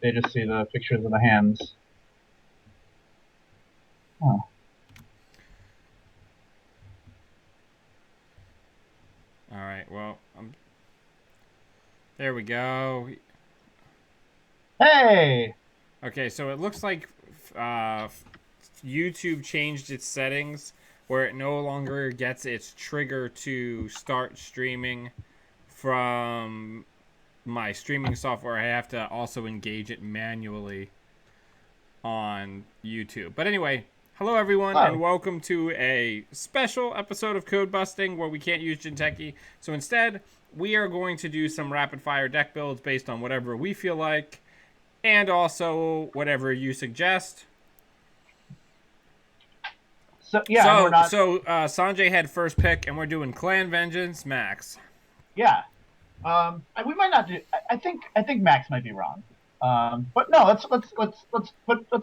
They just see the pictures of the hands. Oh. All right. Well, there we go. Hey! Okay, so it looks like uh, YouTube changed its settings where it no longer gets its trigger to start streaming from my streaming software. I have to also engage it manually on YouTube. But anyway, hello everyone, and Oh, welcome to a special episode of Codebusting where we can't use Jinteki. So instead, we are going to do some rapid fire deck builds based on whatever we feel like, and also whatever you suggest. so yeah, and we're So, not. so Sanjay had first pick, and we're doing Clan Vengeance Max. Yeah. We might not do. I think Max might be wrong. But no, let's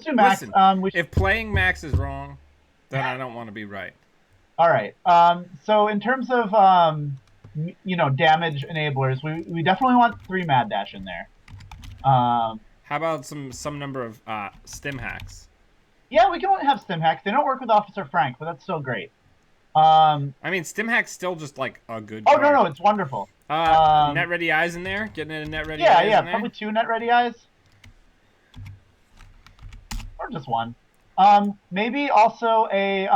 do Max. Listen, We should. if playing Max is wrong, then I don't want to be right. All right. So in terms of damage enablers, we definitely want 3 Mad Dash in there. How about some number of stim hacks? Yeah, we can only have stim hacks. They don't work with Officer Frank, but that's still great. Um, I mean, stim hack's still just like a good oh no, card. no, it's wonderful. Um, Net ready eyes in there. Getting in a net ready yeah, eyes yeah, in probably there. 2 Net Ready Eyes or just one. Maybe also if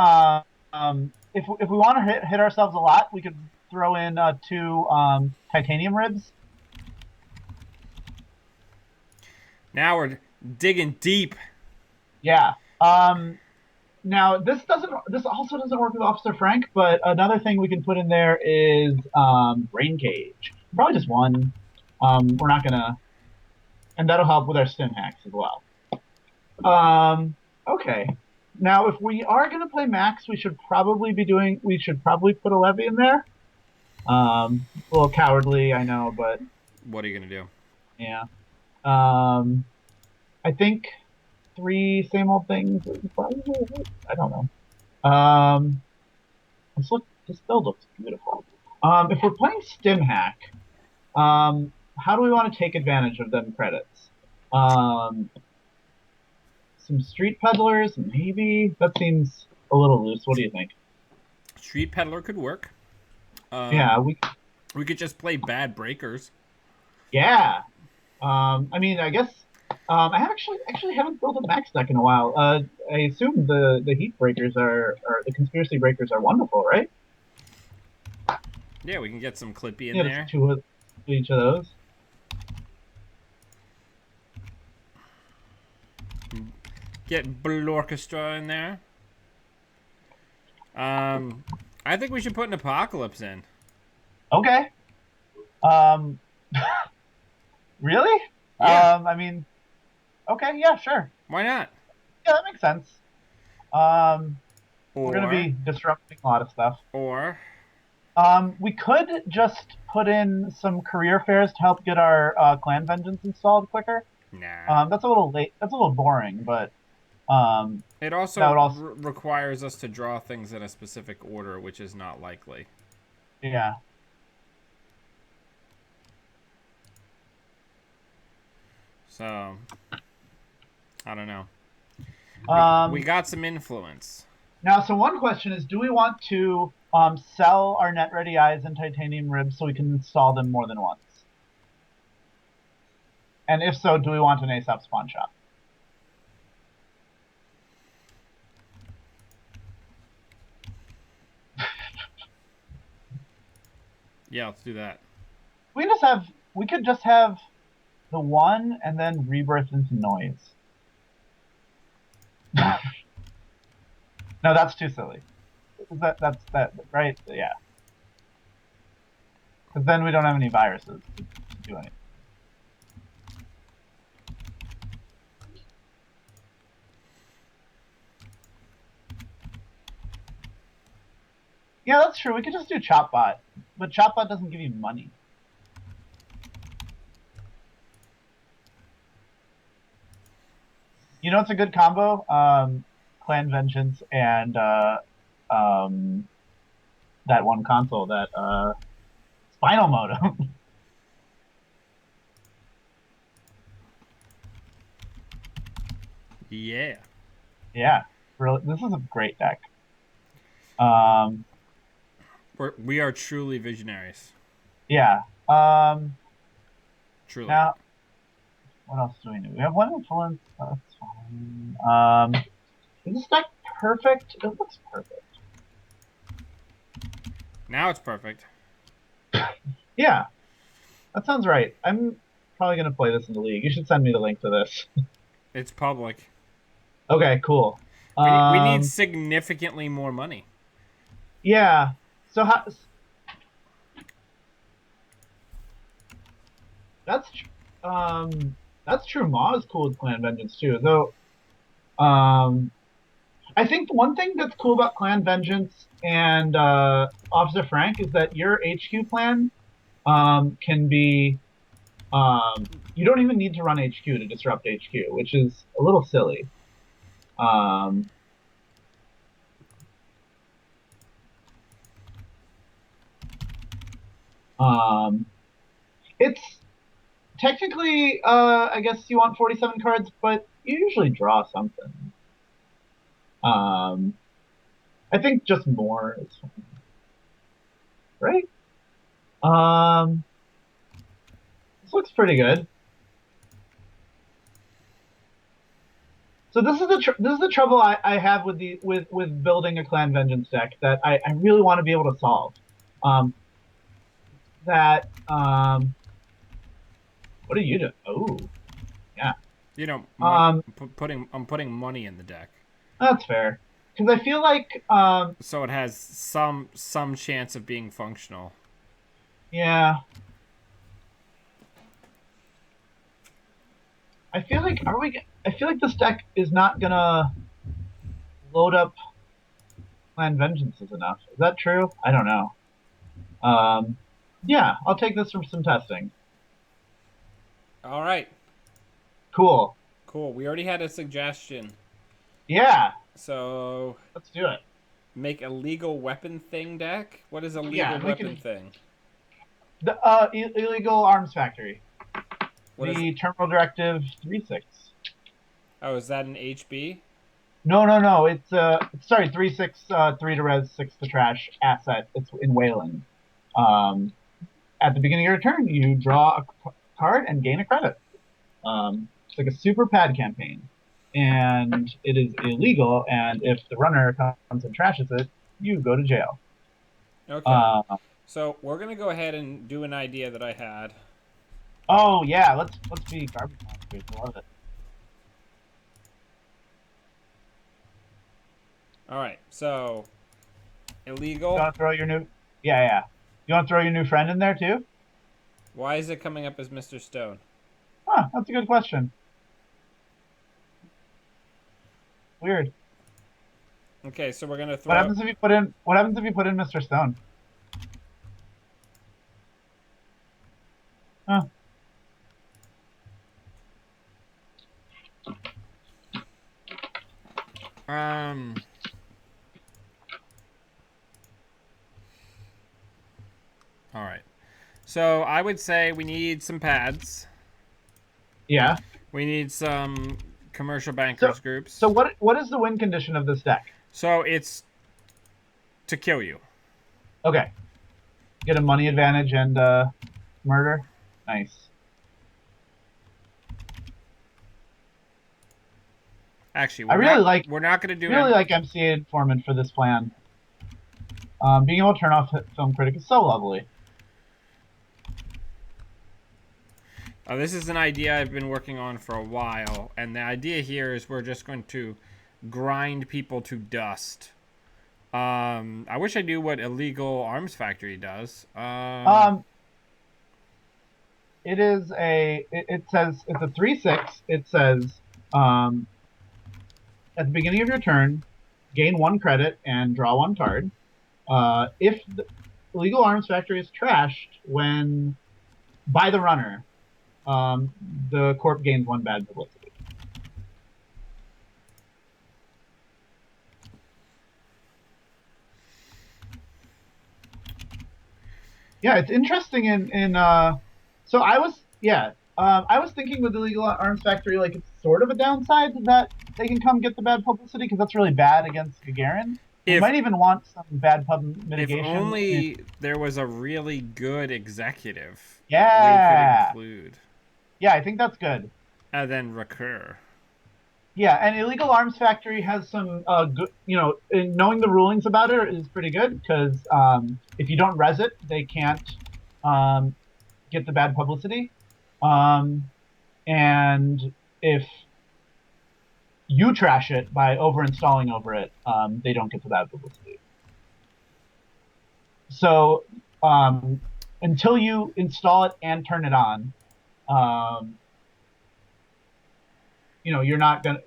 we want to hit ourselves a lot, we could throw in 2 titanium ribs. Now we're digging deep. Yeah. Now this also doesn't work with Officer Frank, but another thing we can put in there is Rain Cage. Probably just one. We're not gonna, and that'll help with our stim hacks as well. Okay. Now, if we are gonna play Max, we should probably put a levy in there. A little cowardly, I know, but What are you gonna do? yeah. Um, I think 3 same old things is probably it. I don't know. This build looks beautiful. If we're playing Stim Hack, how do we want to take advantage of them credits? Um, some street peddlers, maybe. That seems a little loose. What do you think? Street peddler could work. Yeah, We could just play bad breakers. yeah. I mean, I guess I have actually haven't built a max deck in a while. I assume the heat breakers or the conspiracy breakers are wonderful, right? Yeah, we can get some Clippy in Yeah, just there. two of each of those. Get Blue Orchestra in there. I think we should put an Apocalypse in. Okay. Um, really? Yeah, I mean, okay, yeah, sure. why not? Yeah, that makes sense. Um, we're gonna Or, be disrupting a lot of stuff. or, We could just put in some career fairs to help get our clan vengeance installed quicker. nah. That's a little late. That's a little boring, but It that also would also, requires us to draw things in a specific order, which is not likely. yeah. So, I don't know. We Um, got some influence. Now, so one question is, do we want to sell our net ready eyes and titanium ribs so we can install them more than once? And if so, do we want an ASAP spawn shop? Yeah, let's do that. We could just have the one and then rebirth into noise. No, that's too silly. That's that right? Yeah. Because then we don't have any viruses to do anything. Yeah, that's true. We could just do Chopbot, but Chopbot doesn't give you money. You know, it's a good combo. Clan Vengeance and um, that one console, that Spinal Modem. Yeah. Yeah, really, this is a great deck. Um, We are truly visionaries. yeah. Um, Truly. Now, what else do we need? We have one influence. That's fine. Is this deck perfect? It looks perfect. Now it's perfect. Yeah, that sounds right. I'm probably gonna play this in the league. You should send me the link to this. It's public. Okay, cool. We need Um, significantly more money. yeah. So how, that's that's true. Ma is cool with Clan Vengeance too. Though, I think the one thing that's cool about Clan Vengeance and Officer Frank is that your HQ plan can be you don't even need to run HQ to disrupt HQ, which is a little silly. Um, um, it's technically, I guess you want 47 cards, but you usually draw something. Um, I think just more is fine, right? Um, this looks pretty good. So this is the trouble I have with the with building a Clan Vengeance deck that I really want to be able to solve. Um, that what are you doing? Oh, yeah. You know, Um, I'm putting money in the deck, that's fair. Because I feel like, so it has some chance of being functional. yeah, I feel like are we? I feel like this deck is not gonna load up Clan Vengeances enough. Is that true? I don't know. Um, yeah, I'll take this from some testing. All right. Cool. Cool. We already had a suggestion. Yeah, So let's do it. make a legal weapon thing deck. What is a legal Yeah, we weapon can. thing? The illegal arms factory. What is? The terminal directive 3-6. Oh, is that an HB? No, no, no. It's sorry, 3-6, 3 to res, 6 to trash asset. It's in Wayland. Um, at the beginning of your turn, you draw a card and gain a credit. It's like a super pad campaign, and it is illegal. And if the runner comes and trashes it, you go to jail. Okay. Uh, So we're gonna go ahead and do an idea that I had. oh yeah, let's be garbage monsters. I love it. All right. So You illegal. want to throw your new? Yeah, yeah. You want to throw your new friend in there too? Why is it coming up as Mr. Stone? Huh, that's a good question. Weird. Okay, so we're gonna What throw. happens if you put in? What happens if you put in Mr. Stone? Huh. Um. All right. So I would say we need some pads. Yeah. We need some commercial So bankers groups. so what is the win condition of this deck? So it's to kill you. Okay. Get a money advantage and murder. Nice. Actually, I really like we're not gonna do really like MCA Informant for this plan. Being able to turn off Film Critic is so lovely. This is an idea I've been working on for a while, and the idea here is we're just going to grind people to dust. I wish I knew what illegal arms factory does. Um, it is it says it's a 3-6. It says um, at the beginning of your turn, gain 1 credit and draw 1 card. If the illegal arms factory is trashed when by the runner, um, the corp gains 1 bad publicity. Yeah, it's interesting so I was thinking with illegal arms factory like it's sort of a downside that they can come get the bad publicity because that's really bad against Gagarin. We If might even want some bad pub if mitigation. only there was a really good executive that we could Yeah, include yeah, I think that's good. and then recur. Yeah, and Illegal Arms Factory has some good, knowing the rulings about it is pretty good because if you don't res it, they can't um, get the bad publicity. Um, and if you trash it by over installing over it, they don't get the bad publicity. So until you install it and turn it on, um, you're not gonna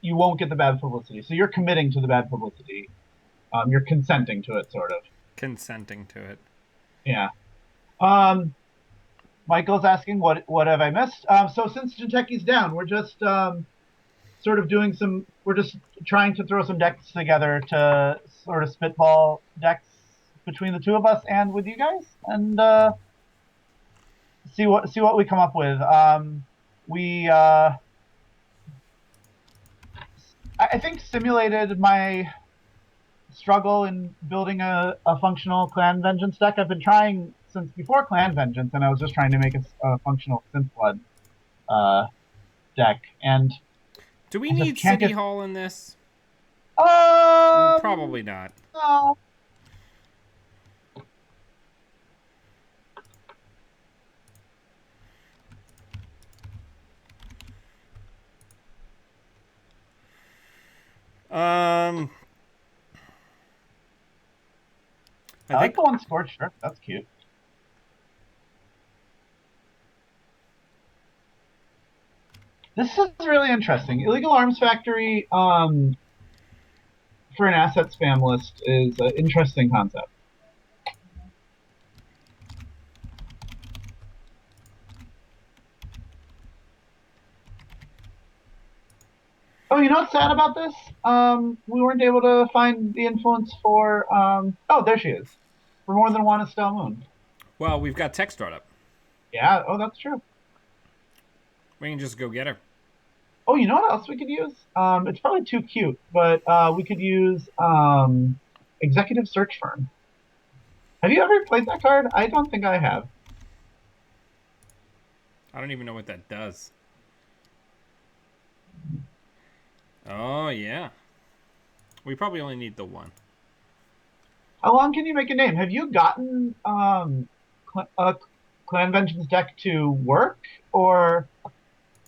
you won't get the bad publicity. So you're committing to the bad publicity. You're consenting to it, sort of. Consenting to it. Yeah. Um, Michael's asking what have I missed? So since Jinteki's down, we're just sort of doing some. We're just trying to throw some decks together to sort of spitball decks between the two of us and with you guys, and see what we come up with. We I think simulated my struggle in building a functional Clan Vengeance deck. I've been trying since before Clan Vengeance, and I was just trying to make a functional Synth Blood uh, deck, and Do we I just need can't City get. Hall in this? Um, Probably not. no. Um, I I like think the one Scorched Earth. That's cute. This is really interesting. Illegal Arms Factory for an asset spam list is an interesting concept. Oh, you know what's sad about this? We weren't able to find the influence for. Oh, there she is. For more than one Estelle Moon. well, we've got tech startup. Yeah. Oh, that's true. We can just go get her. Oh, you know what else we could use? It's probably too cute, but we could use Executive Search Firm. Have you ever played that card? I don't think I have. I don't even know what that does. Oh yeah. We probably only need the one. How long can you make a name? Have you gotten Clan Vengeance deck to work, or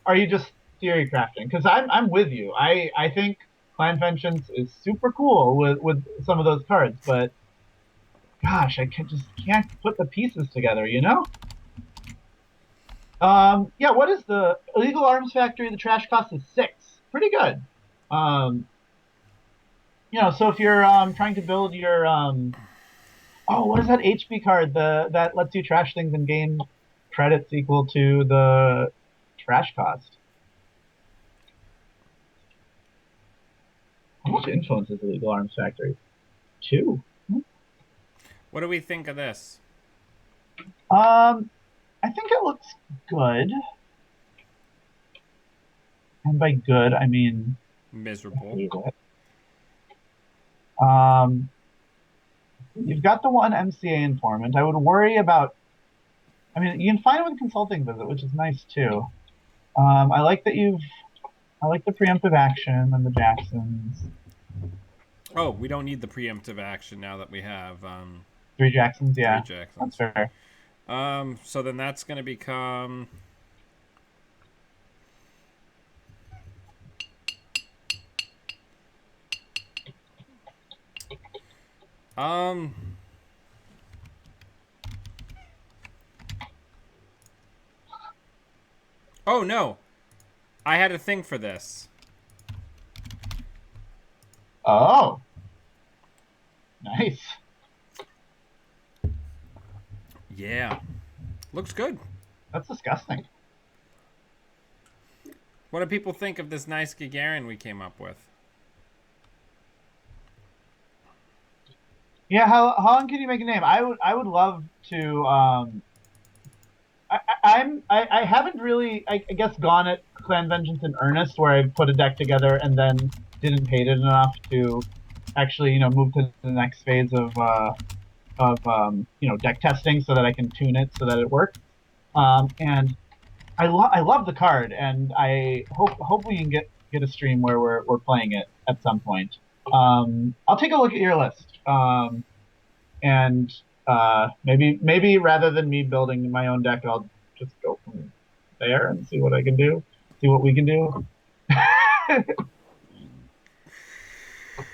are you just theory crafting? Because I'm with you. I think Clan Vengeance is super cool with some of those cards, but gosh, just can't put the pieces together. Yeah. What is the Illegal Arms Factory? The trash cost is 6. Pretty good. Um, so if you're trying to build your oh, what is that HP card? That lets you trash things and gain credits equal to the trash cost. How much influence is Illegal Arms Factory? 2. What do we think of this? I think it looks good, and by good I mean I Miserable. hate it. Um, you've got the one MCA informant. I would worry about. I mean, you can find it with consulting visit, which is nice too. I like that you've. I like the preemptive action and the Jacksons. Oh, we don't need the preemptive action now that we have 3 Jacksons, 3 yeah, that's Jacksons. fair. So then that's going to become. Um. Oh no, I had a thing for this. Oh, nice. Yeah, looks good. That's disgusting. What do people think of this nice Gagarin we came up with? Yeah, how long can you make a name? I would love to. I haven't really I guess gone it Clan Vengeance in earnest, where I put a deck together and then didn't hate it enough to actually, move to the next phase of deck testing so that I can tune it so that it works. And I love the card, and I hope we can get a stream where we're playing it at some point. I'll take a look at your list. And maybe rather than me building my own deck, I'll just go from there and see what I can do, see what we can do.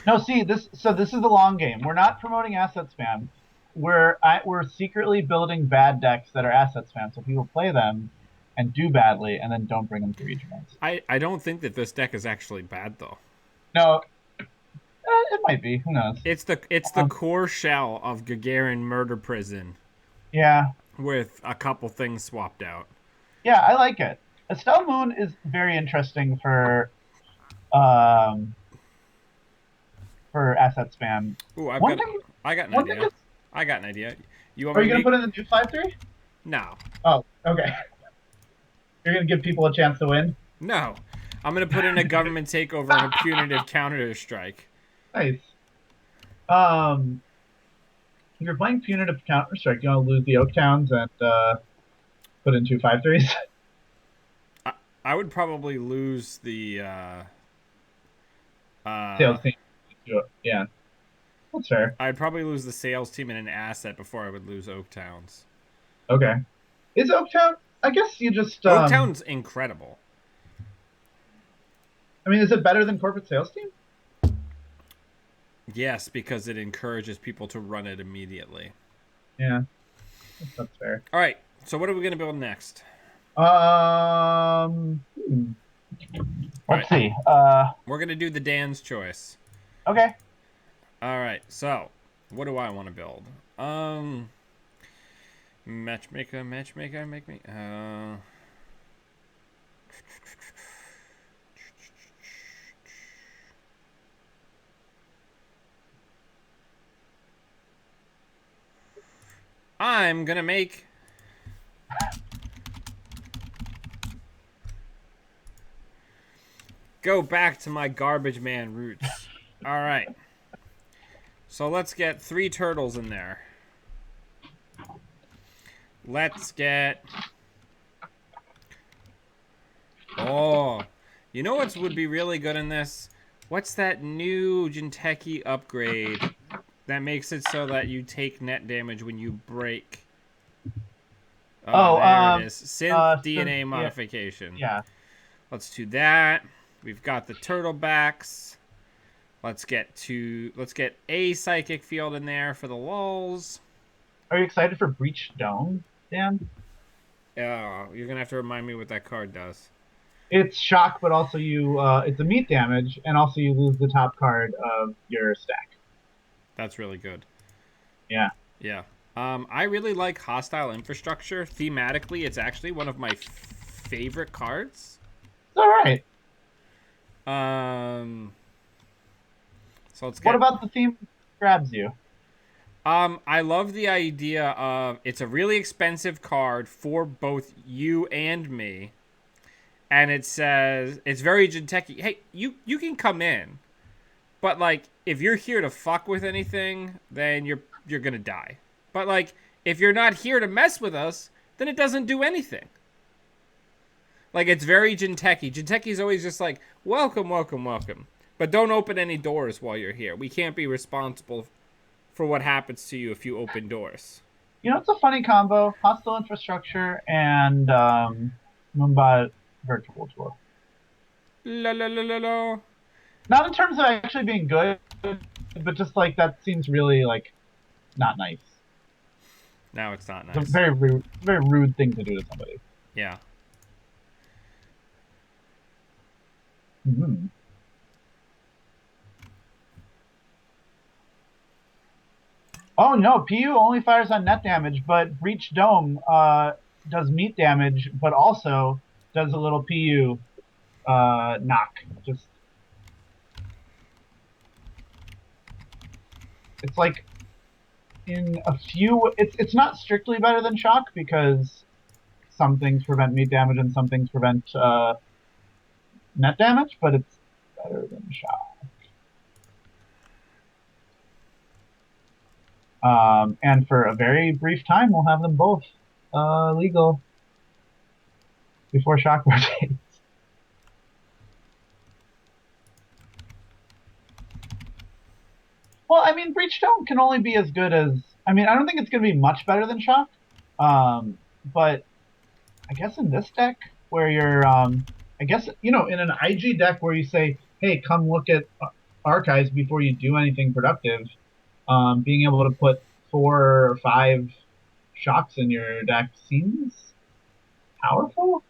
No, see this. So this is the long game. We're not promoting asset spam. We're secretly building bad decks that are asset spam, so people play them and do badly, and then don't bring them to regionals. I don't think that this deck is actually bad though. No, it might be. Who knows? It's the core shell of Gagarin Murder Prison. Yeah. With a couple things swapped out. Yeah, I like it. Estelle Moon is very interesting for asset spam. Ooh, I got an idea. I got an idea. Are you gonna put in the new 5/3? No. Oh, okay. You're gonna give people a chance to win? No. I'm gonna put in a government takeover and a punitive counter strike. Nice. If you're playing punitive counter strike, you want to lose the Oak Towns and put in 2 5/3s? I would probably lose the sales team. Yeah, that's fair. I'd probably lose the sales team and an asset before I would lose Oak Towns. Okay. Is Oak Town? I guess you just. Oak Town's incredible. I mean, is it better than corporate sales team? Yes, because it encourages people to run it immediately. Yeah, that's fair. All right, so what are we going to build next? Let's see. We're going to do the Dan's choice. Okay. All right, so what do I want to build? Matchmaker, make me. I'm gonna make go back to my garbage man roots. All right. So let's get 3 turtles in there. Let's get. Oh, you know what would be really good in this? What's that new Jinteki upgrade that makes it so that you take net damage when you break? There it is. Synth DNA modification. Yeah. Let's do that. We've got the turtle backs. Let's get a psychic field in there for the lulls. Are you excited for Breach Dome, Dan? You're gonna have to remind me what that card does. It's shock, but also it's a meat damage, and also you lose the top card of your stack. That's really good. Yeah. Yeah. I really like Hostile Infrastructure. Thematically, it's actually one of my favorite cards. It's all right. So let's get. What about the theme grabs you? I love the idea of it's a really expensive card for both you and me. And it says, it's very Jinteki. Hey, you can come in. But, like, if you're here to fuck with anything, then you're going to die. But, like, if you're not here to mess with us, then it doesn't do anything. Like, it's very Jinteki. Jinteki's always just like, welcome, welcome, welcome. But don't open any doors while you're here. We can't be responsible for what happens to you if you open doors. You know, it's a funny combo. Hostile Infrastructure and Moonbot Virtual Tour. La la la la la. Not in terms of actually being good, but just like that seems really like not nice. No, it's not nice. It's a very rude thing to do to somebody. Yeah. Mm-hmm. Oh no, PU only fires on net damage, but Breach Dome does meat damage, but also does a little PU knock. Just it's like in a few. It's not strictly better than shock because some things prevent meat damage and some things prevent net damage, but it's better than shock. And for a very brief time, we'll have them both legal before shock rotates. Well, I mean, Breach Dome can only be as good as. I mean, I don't think it's going to be much better than shock. But I guess in this deck, where you're, I guess, in an IG deck where you say, hey, come look at archives before you do anything productive, being able to put 4 or 5 shocks in your deck seems powerful.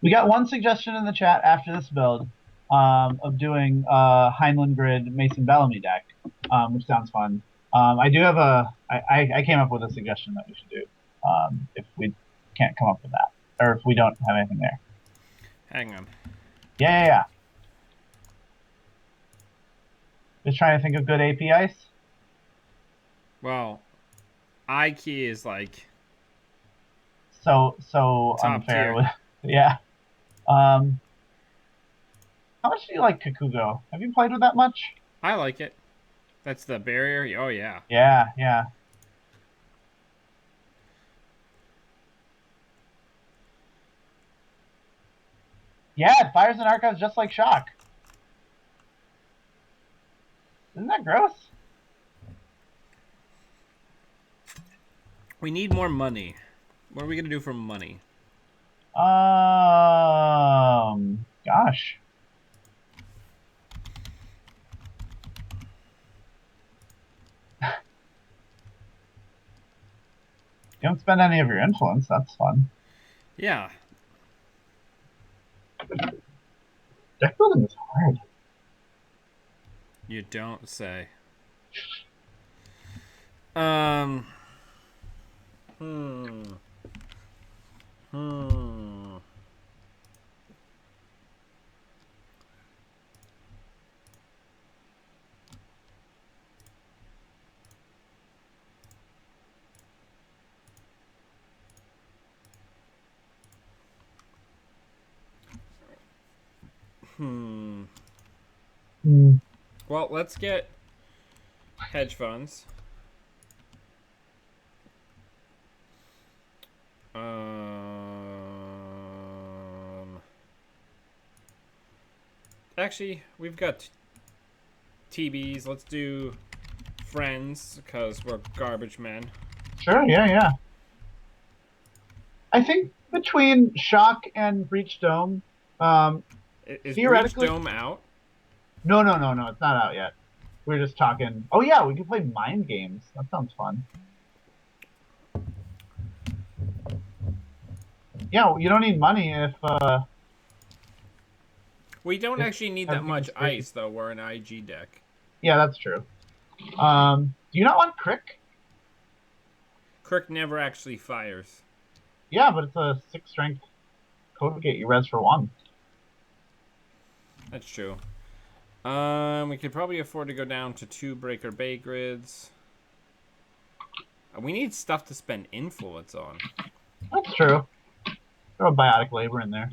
We got one suggestion in the chat after this build of doing Heinlein Grid Mason Bellamy deck, which sounds fun. I do have I came up with a suggestion that we should do if we can't come up with that, or if we don't have anything there. Hang on. Yeah. Just trying to think of good APIs. Well, iKey is like so top unfair tier. with yeah. How much do you like Kakugo? Have you played with that much? I like it. That's the barrier. Oh yeah. Yeah. Yeah, it fires in archives just like shock. Isn't that gross? We need more money. What are we gonna do for money? Gosh. You don't spend any of your influence. That's fun. Yeah. Deck building is hard. You don't say. Hmm. Well, let's get hedge funds. Actually, we've got TBs. Let's do friends because we're garbage men. Sure, yeah. I think between shock and breach dome, Is Breach theoretically. Dome out? No, it's not out yet. We were just talking. Oh yeah, we can play mind games. That sounds fun. Yeah, you don't need money if. We don't actually need that much free. ice though. We're an IG deck. Yeah, that's true. Do you not want Crick? Crick never actually fires. Yeah, but it's a 6 strength Codegate. You res for 1. That's true. We could probably afford to go down to 2 Breaker Bay grids. We need stuff to spend influence on. That's true. Throw a biotic labor in there.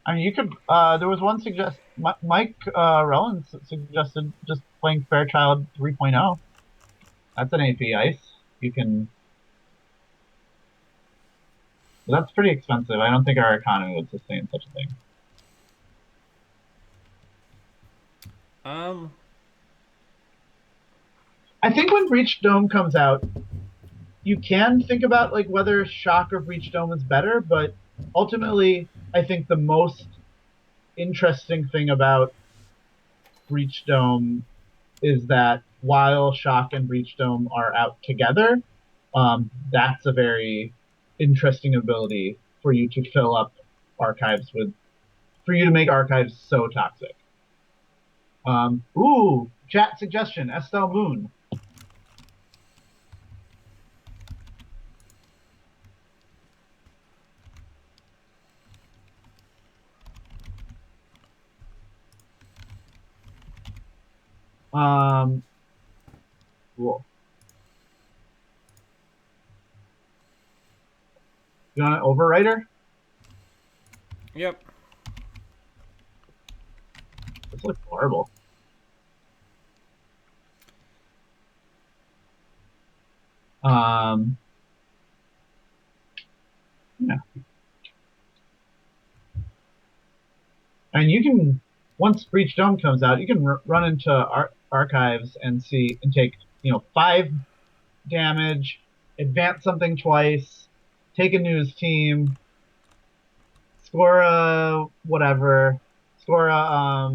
I mean, you could. There was one Mike Rollins suggested just playing Fairchild 3.0. That's an AP ice. You can. That's pretty expensive. I don't think our economy would sustain such a thing. I think when Breach Dome comes out, you can think about like whether Shock or Breach Dome is better, but ultimately, I think the most interesting thing about Breach Dome is that while Shock and Breach Dome are out together, that's a very interesting ability for you to fill up archives with, for you to make archives so toxic. Chat suggestion, Estelle Moon. Um, cool. You want an overwriter? Yep. This looks horrible. Um, yeah. And you can, once Breach Dome comes out, you can run into archives and see and take, 5 damage, advance something twice, take a news team, score a whatever, score a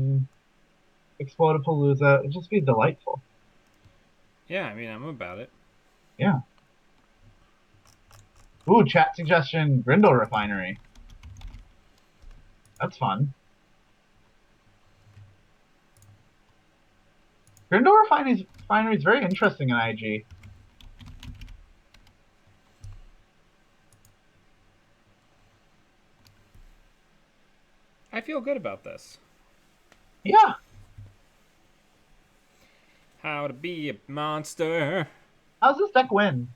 Explodapalooza. It'd just be delightful. Yeah, I mean, I'm about it. Yeah. Ooh, chat suggestion, Grindle Refinery. That's fun. Grindle Refinery is very interesting in IG. I feel good about this. Yeah. How to be a monster. How's this deck win?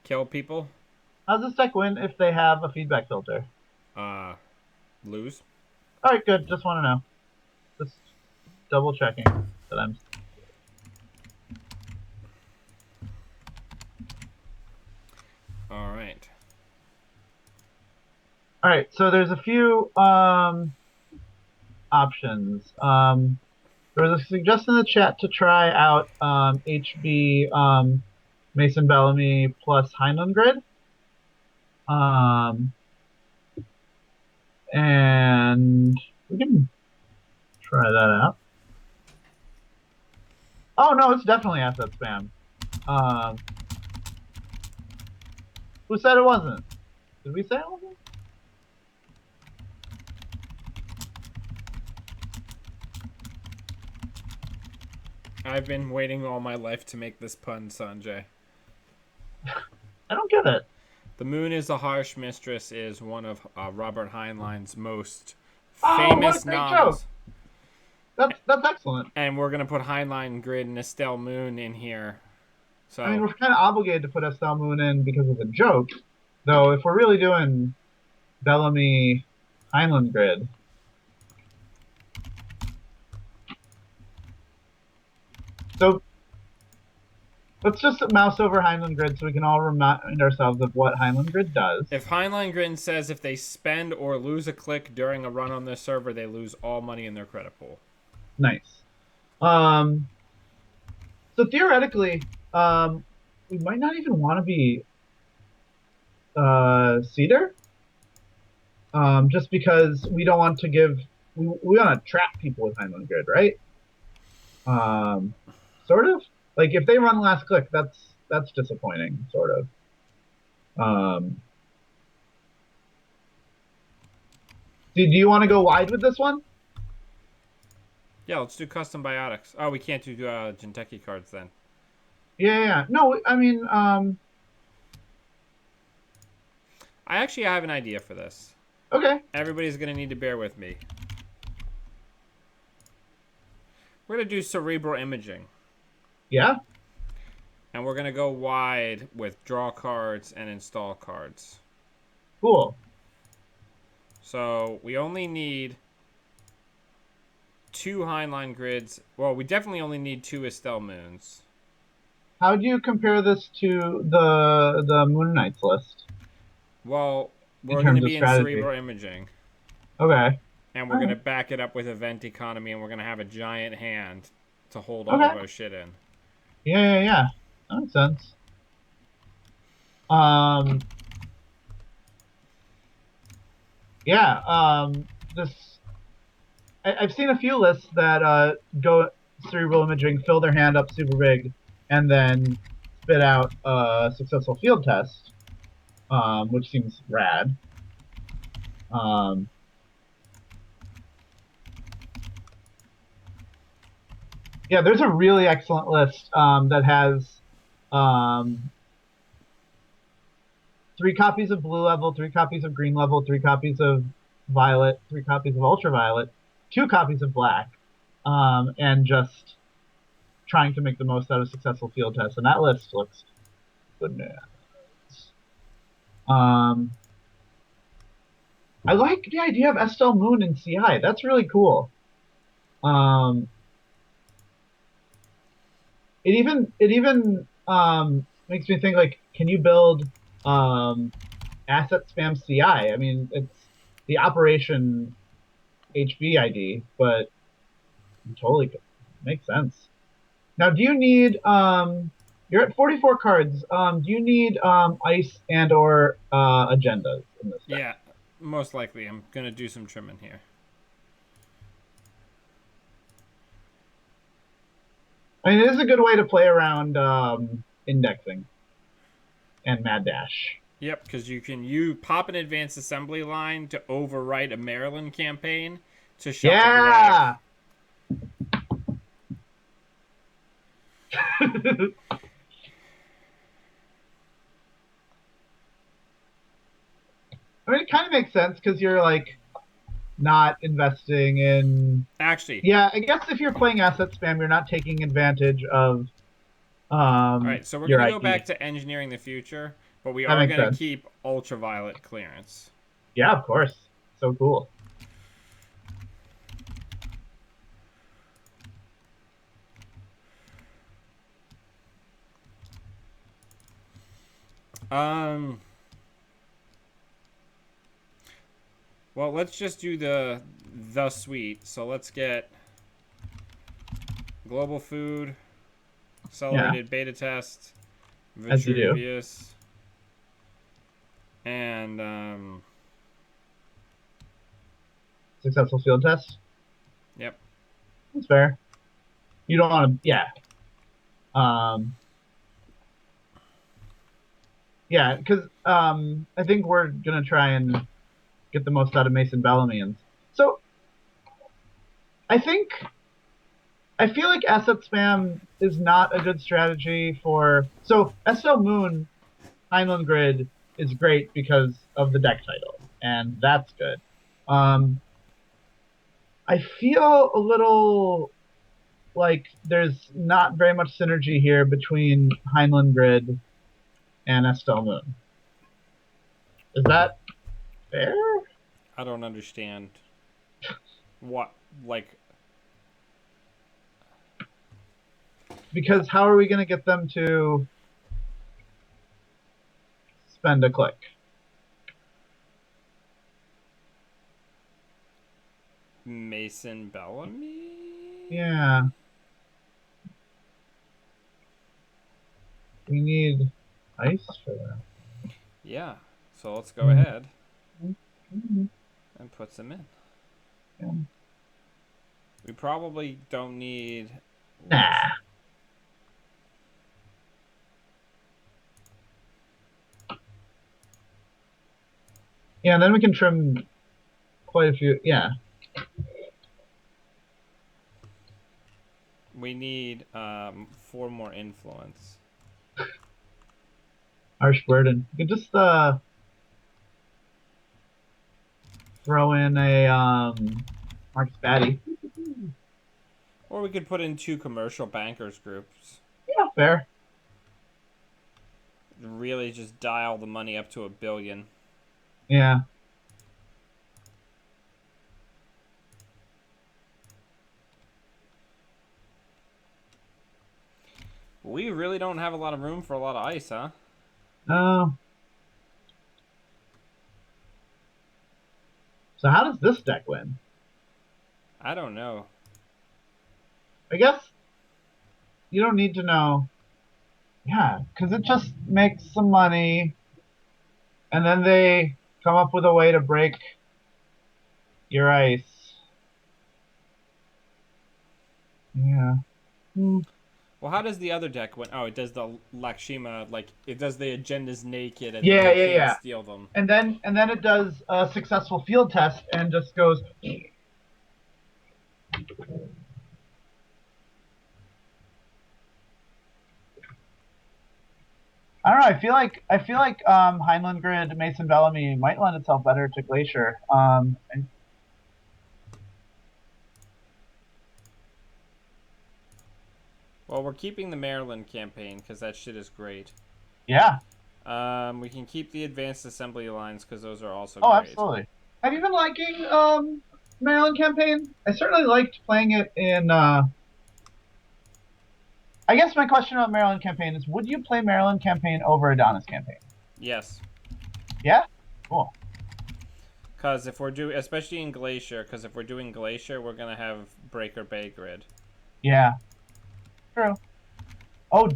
Kill people. How's this deck win if they have a feedback filter? Uh, Lose. All right, good. Just want to know. Just double checking that I'm. All right. All right, so there's a few options. There was a suggestion in the chat to try out HB Mason Bellamy plus Heinlein Grid. And we can try that out. Oh no, it's definitely asset spam. Um, who said it wasn't? Did we say it wasn't? I've been waiting all my life to make this pun, Sanjay. I don't get it. The Moon is a Harsh Mistress is one of Robert Heinlein's most Oh, what a famous great novels. joke! That's excellent. And we're going to put Heinlein Grid and Estelle Moon in here. So I mean, we're kind of obligated to put Estelle Moon in because of the joke, though. If we're really doing Bellamy Heinlein Grid, so let's just mouse over Heinlein Grid so we can all remind ourselves of what Heinlein Grid does. if Heinlein Grid says if they spend or lose a click during a run on this server, they lose all money in their credit pool. Nice. So theoretically, we might not even want to be Seder, just because we don't want to give we want to trap people with Heinlein Grid, right? Sort of. Like if they run last click, that's disappointing, sort of. Do you want to go wide with this one? Yeah, let's do custom biotics. Oh, we can't do Jinteki cards then. Yeah. No, I mean, I actually have an idea for this. okay. Everybody's going to need to bear with me. We're going to do cerebral imaging. Yeah. And we're going to go wide with draw cards and install cards. Cool. So we only need 2 Heinlein Grids. Well, we definitely only need 2 Estelle Moons. How do you compare this to the Moon Knights list? Well, we're In going to terms of be in strategy. cerebral imaging. Okay. And we're going to back it up with event economy, and we're going to have a giant hand to hold all Okay. of our shit in. Yeah. That makes sense. Yeah. I've seen a few lists that go cerebral imaging, fill their hand up super big, and then spit out a successful field test, which seems rad. Yeah, there's a really excellent list that has 3 copies of blue level, 3 copies of green level, 3 copies of violet, 3 copies of ultraviolet, 2 copies of black, and just trying to make the most out of successful field tests, and that list looks bananas. Um, I like the idea of Estelle Moon in CI. That's really cool. Um, it even makes me think like, can you build um, asset spam CI? I mean, it's the operation HB ID, but it totally makes sense. Now, do you need you're at 44 cards. Do you need ice and or agendas in this deck? Yeah, most likely. I'm gonna do some trimming here. I mean, it is a good way to play around indexing and mad dash. Yep, because you pop an advanced assembly line to overwrite a Maryland campaign to shuffle the deck. Yeah. I mean, it kind of makes sense because you're like not investing in. Actually, Yeah, I guess if you're playing asset spam, you're not taking advantage of all right, so we're your gonna go back IP. to engineering the future, but we That are makes gonna sense. keep ultraviolet clearance. Yeah, of course. So cool. Um, well, let's just do the suite. So let's get global food, Yeah, accelerated beta test, as you do. Vitruvius, and Successful field test. yep. That's fair. You don't want to. Yeah. Um. Yeah, because I think we're gonna try and get the most out of Mason Bellamy's. So I think I feel like asset spam is not a good strategy for. So SL Moon Heinlein Grid is great because of the deck title, and that's good. Um, I feel a little like there's not very much synergy here between Heinlein Grid and Estelle Moon. Is that fair? I don't understand what like. Because how are we going to get them to spend a click? Mason Bellamy? Yeah, we need ice for that. Yeah. So let's go ahead Mm-hmm. and put some in. Yeah. We probably don't need. Nah. Yeah, and then we can trim quite a few. Yeah, We need 4 more influence. harsh burden. You could just throw in a Marcus Batty. Or we could put in 2 commercial bankers groups. Yeah, fair. Really just dial the money up to $1 billion. Yeah. We really don't have a lot of room for a lot of ice, huh? Oh. So how does this deck win? I don't know. I guess you don't need to know. Yeah, because it just makes some money, and then they come up with a way to break your ice. Yeah. Hmm. Well, how does the other deck win? Oh, it does the Lakshima, like, it does the agendas naked and then Yeah, you yeah, can't yeah. steal them. And then it does a successful field test and just goes. I don't know. I feel like Heinlein Grid Mason Bellamy might lend itself better to Glacier. And Well, we're keeping the Maryland campaign because that shit is great. Yeah. We can keep the advanced assembly lines because those are also Oh, great. absolutely. Have you been liking Maryland campaign? I certainly liked playing it in. I guess my question about Maryland campaign is: would you play Maryland campaign over Adonis campaign? Yes, Yeah. Cool. because if we're doing, especially in Glacier, because if we're doing Glacier, we're gonna have Breaker Bay grid. Yeah. True. Oh.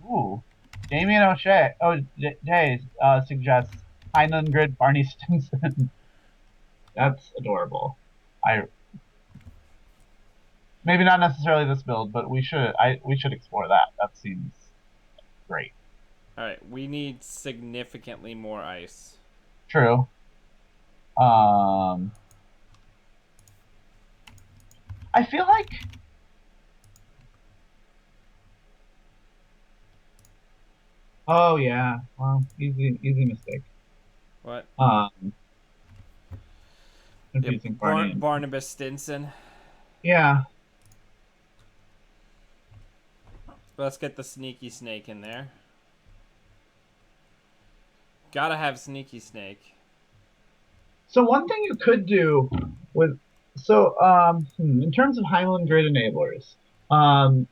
Ooh. Damien O'Shea. Oh, Jay suggests Heinlein Grid Barney Stinson. That's adorable. I maybe not necessarily this build, but we should explore that. That seems great. All right, we need significantly more ice. True. Um, I feel like oh yeah, well, easy mistake. What? Um, Yep, confusing Barney. Barnabas Stinson. Yeah. Let's get the Sneaky Snake in there. Gotta have Sneaky Snake. So one thing you could do with in terms of Highland Grid enablers, um,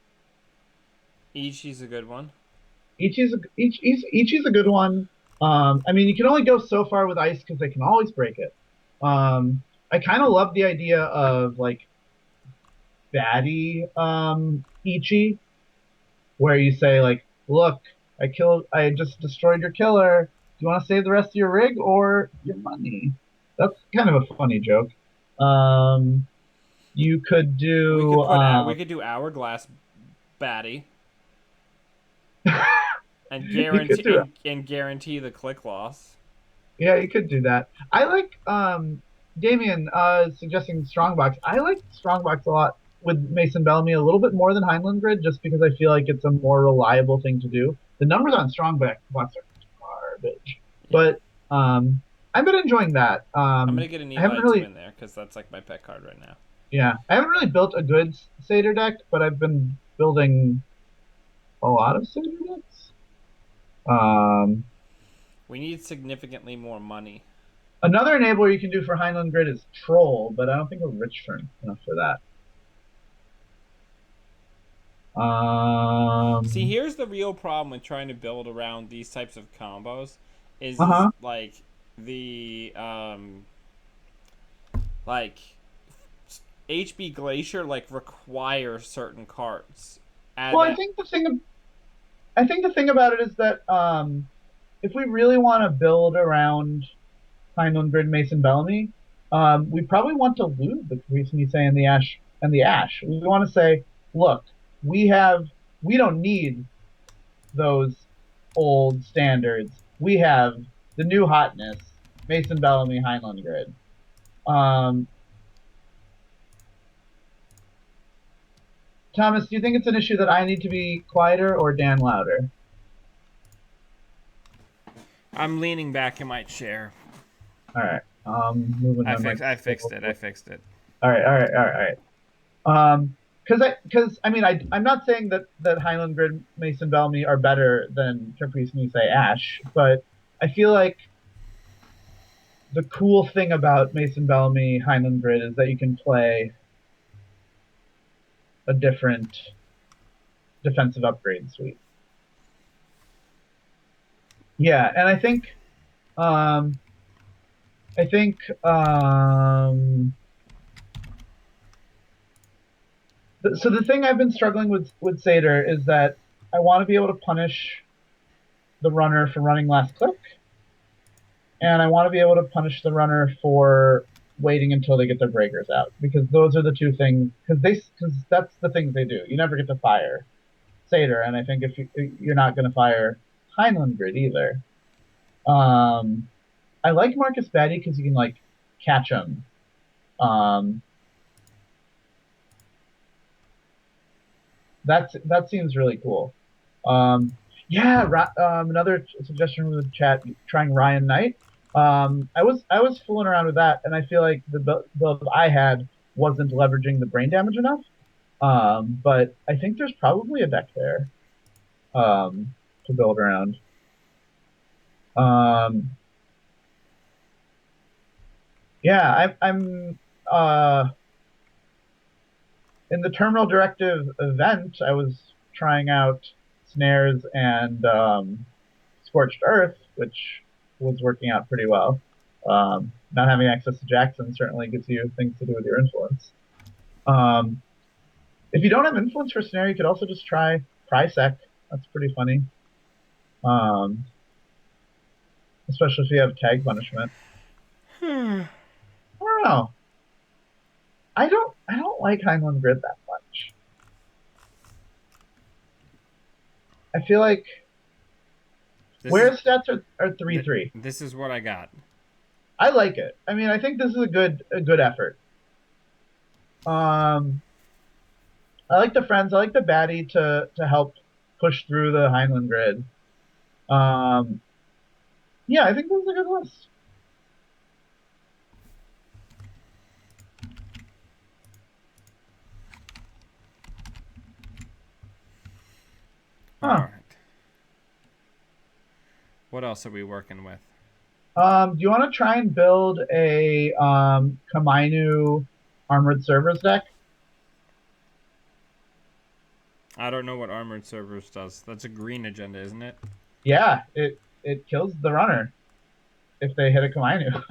Ichi's a good one. Ichi's a good one. I mean, you can only go so far with ice because they can always break it. I kind of love the idea of like baddie Ichi, where you say like, "Look, I just destroyed your killer. Do you want to save the rest of your rig or your money?" That's kind of a funny joke. Um, you could do We could do Hourglass Batty and you could do guarantee the click loss. yeah, you could do that. I like Damien suggesting Strongbox. I like Strongbox a lot with Mason Bellamy a little bit more than Heinlein Grid, just because I feel like it's a more reliable thing to do. The numbers on Strongbox are garbage, Yeah, but I've been enjoying that. I'm gonna get an I haven't Eli 2 really, in there because that's like my pet card right now. yeah, I haven't really built a good Seder deck, but I've been building a lot of Seder decks. Um, We need significantly more money. Another enabler you can do for Heinlein Grid is Troll, but I don't think we're rich enough for that. See, Um, here's the real problem with trying to build around these types of combos, is uh-huh. like the like HB Glacier like requires certain cards. Add Well, that. I think the thing about it is that if we really want to build around Heinlein Grid Mason Bellamy, we probably want to lose the Caprice Mise and the Ash. We want to say, look, we have we don't need those old standards. We have the new hotness, Mason Bellamy Heinlein Grid. Um, Thomas, do you think it's an issue that I need to be quieter or Dan louder? I'm leaning back in my chair. All right. Moving on my. I fixed it. I fixed it. All right. Because I mean, I'm not saying that Highland Grid Mason Bellamy are better than Caprice Mise Ash, but I feel like the cool thing about Mason Bellamy Highland Grid is that you can play a different defensive upgrade suite. Yeah, and um, I think so. The thing I've been struggling with Seder is that I want to be able to punish the runner for running last click, and I want to be able to punish the runner for waiting until they get their breakers out, because those are the two things. Because that's the things they do. You never get to fire Seder, and I think if you're not going to fire Heinlein Grid either. I like Marcus Batty because you can like catch him. Um, that seems really cool. Um, yeah, another suggestion from the chat: trying Ryan Knight. I was fooling around with that, and I feel like the build I had wasn't leveraging the brain damage enough. But I think there's probably a deck there to build around. Um, yeah, I'm in the terminal directive event. I was trying out snares and scorched earth, which was working out pretty well. Not having access to Jackson certainly gives you things to do with your influence. Um, if you don't have influence for snare, you could also just try Prysec. That's pretty funny. Um, especially if you have tag punishment. I don't know. I don't like Heinlein Grid that much. I feel like This is where stats are 3-3. this is what I got. I like it. I mean, I think this is a good effort. Um, I like the friends. I like the baddie to help push through the Heinlein Grid. Um, yeah, I think this is a good list. All Huh. right. What else are we working with? Do you want to try and build a Kamainu Armored Servers deck? I don't know what armored servers does. That's a green agenda, isn't it? Yeah, it kills the runner if they hit a Kamainu.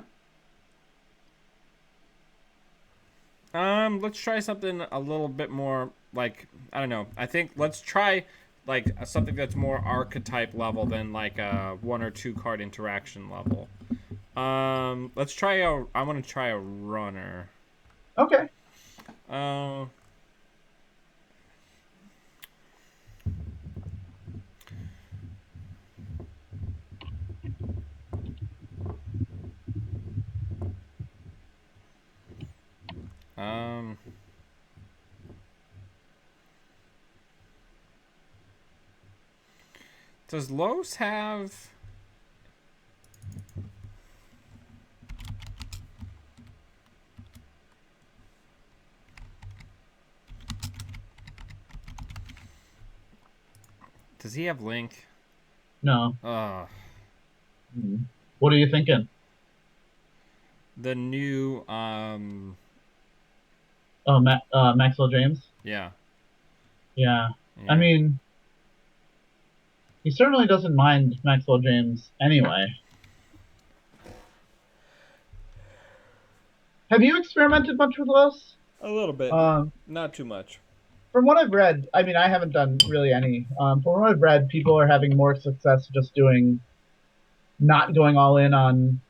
Let's try something a little bit more like I don't know. I think let's try like something that's more archetype level than like a one or two card interaction level. Let's try a. I want to try a runner. Okay. Uh, um, does Los have? Does he have Link? No. Uh, Hmm. What are you thinking? the new Oh, Maxwell James. yeah, Yeah. I yeah. mean, he certainly doesn't mind Maxwell James anyway. Have you experimented much with Los? A little bit, Um, not too much. from what I've read, I mean, I haven't done really any. From what I've read, people are having more success just doing, not going all in on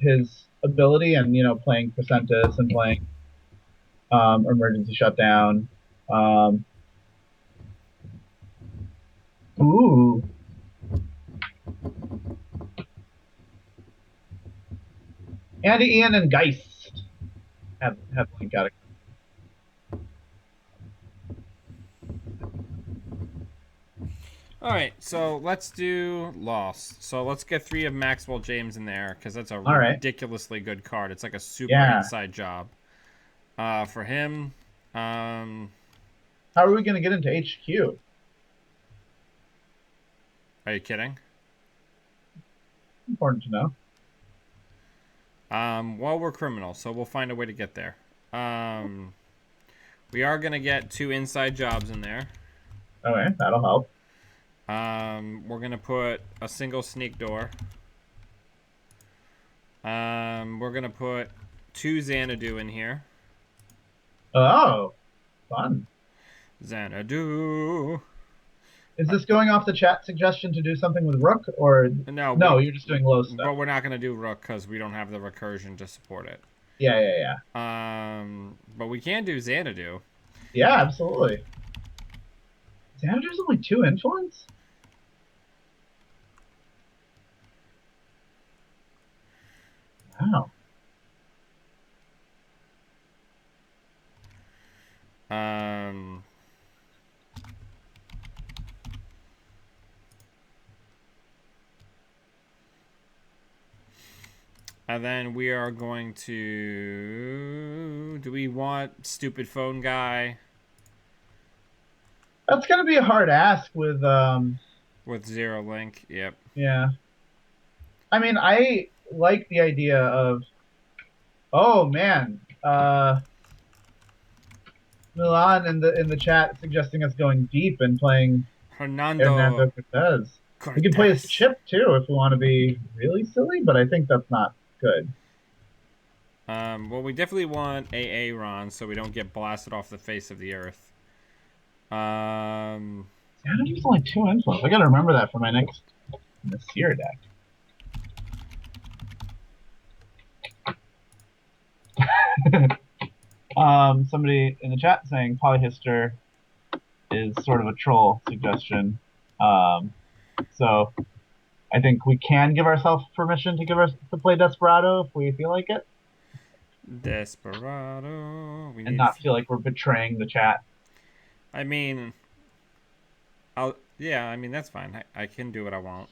his ability and, playing Presentis and playing Emergency Shutdown. Um, ooh. Andy, Ian, and Geist have Link out. All right, so let's do Lost. So let's get three of Maxwell James in there because that's a All right. ridiculously good card. It's like a super Yeah. inside job. For him, um, How are we going to get into HQ? are you kidding? Important to know. Well, we're criminals, so we'll find a way to get there. Um, we are gonna get two inside jobs in there. Okay, that'll help. We're gonna put a single sneak door. We're gonna put two Xanadu in here. Oh, fun. Xanadu. Is this going off the chat suggestion to do something with Rook, or No, no? You're just doing low stuff. but we're not gonna do Rook because we don't have the recursion to support it. Yeah, yeah, yeah. But we can do Xanadu. Yeah, absolutely. Xanadu's only 2 influence? Wow. Um, and then we are going to. Do we want stupid phone guy? That's gonna be a hard ask with with zero link. Yep. yeah. I mean, I like the idea of, oh man, Milan in the chat suggesting us going deep and playing Hernando Hernando Cortez. We can play as Cortez. Chip too if we want to be really silly, but I think that's not good. Well, we definitely want AA Ron so we don't get blasted off the face of the earth. Um, Yeah, there's only two infos. I gotta remember that for my next Nasir deck. Somebody in the chat saying Polyhister is sort of a troll suggestion. So I think we can give ourselves permission to play Desperado if we feel like it, Desperado. We and need. not feel like we're betraying the chat. I mean, I'll. Yeah, I mean that's fine. I can do what I want.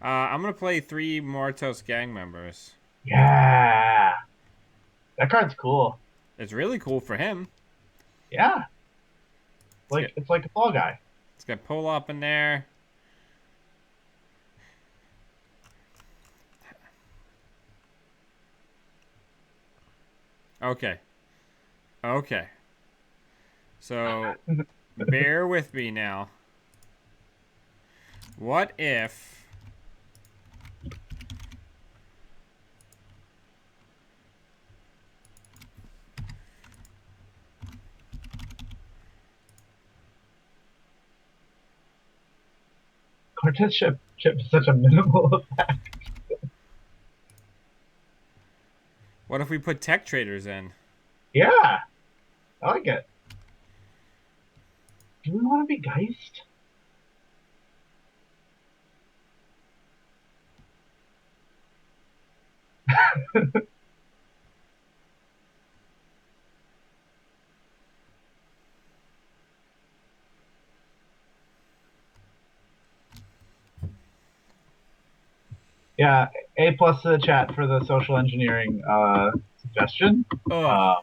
I'm gonna play 3 Mortos gang members. Yeah, that card's cool. It's really cool for him. Yeah, Let's get it's like a Fall Guy. let's get pull up in there. Okay. Okay. So bear with me now. What if Cortez chip is such a minimal effect. we put tech traders in? Yeah, I like it. Do we want to be Geist? Yeah, A plus to the chat for the social engineering suggestion. Oh. Um,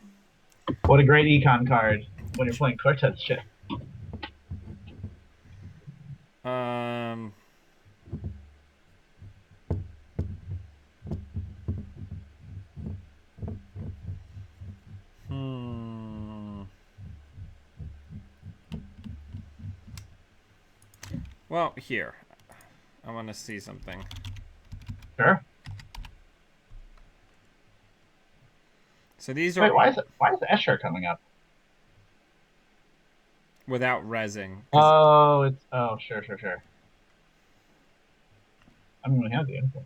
what a great econ card when you're playing Cortez shit. Um Hmm. Well, here. I want to see something. Sure. So these Wait, are why is Escher coming up? without rezzing. Oh, sure. I mean, we have the info.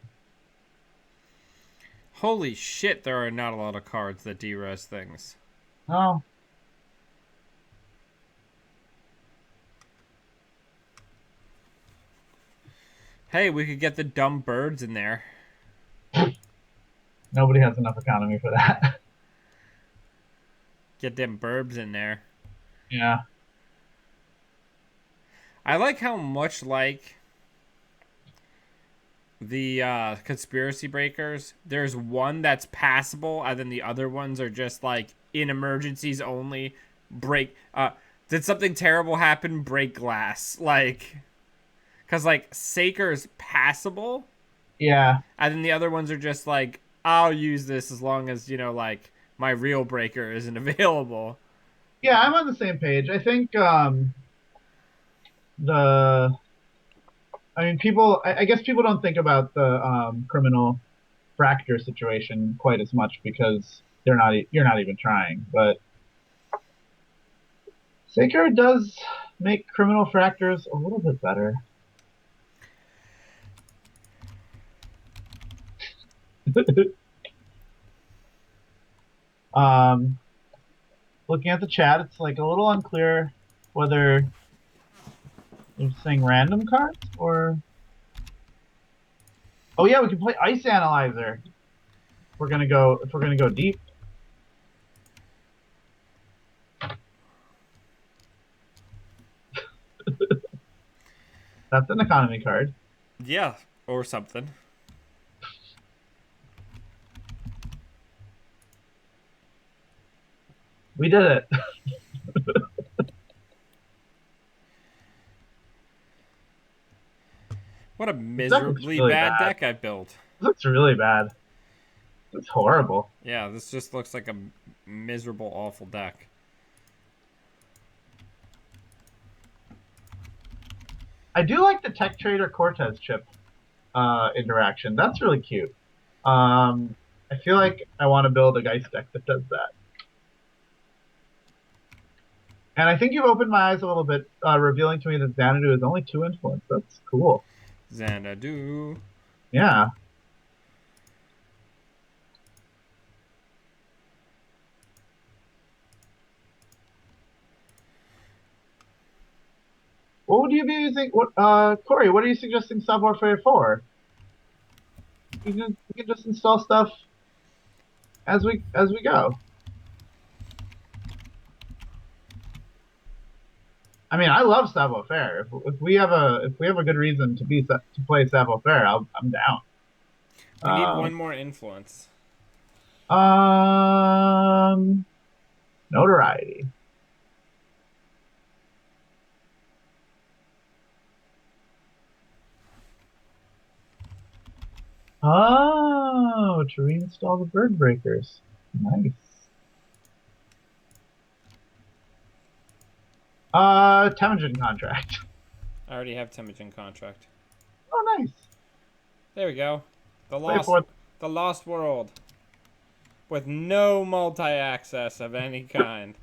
Holy shit, there are not a lot of cards that de-res things. Oh, Hey, we could get the dumb birds in there. nobody has enough economy for that. Get them burbs in there. Yeah. I like how much like the conspiracy breakers, there's one that's passable and then the other ones are just like in emergencies only. Break did something terrible happen? Break glass. Like, because like Saker's passable Yeah. and then the other ones are just like, I'll use this as long as, like my real breaker isn't available. Yeah, I'm on the same page. I think the I mean people I guess people don't think about the criminal fracture situation quite as much because you're not even trying. But Saker does make criminal fractures a little bit better. um Looking at the chat, it's like a little unclear whether they're saying random cards or oh yeah, we can play Ice Analyzer. If we're gonna go deep. That's an economy card. Yeah, or something. We did it. What a This deck looks miserably really bad bad. deck I built. This looks really bad. It's horrible. Yeah, this just looks like a miserable, awful deck. I do like the Tech Trader Cortez chip interaction. That's really cute. I feel like I want to build a Geist deck that does that. And I think you've opened my eyes a little bit, revealing to me that Xanadu is only 2 influence. That's cool. Xanadu. Yeah. What would you be using? What, Corey? What are you suggesting Sub Warfare for? We can just install stuff as we go. I mean, I love Sabo Fair. If we have a good reason to play Sabo Fair, I'm down. We need one Um, more influence. um, Notoriety. Oh, to reinstall the bird breakers. Nice. Temujin contract. I already have Temujin contract. Oh, nice. There we go. The Play lost, fourth. the lost world, with no multi-access of any kind.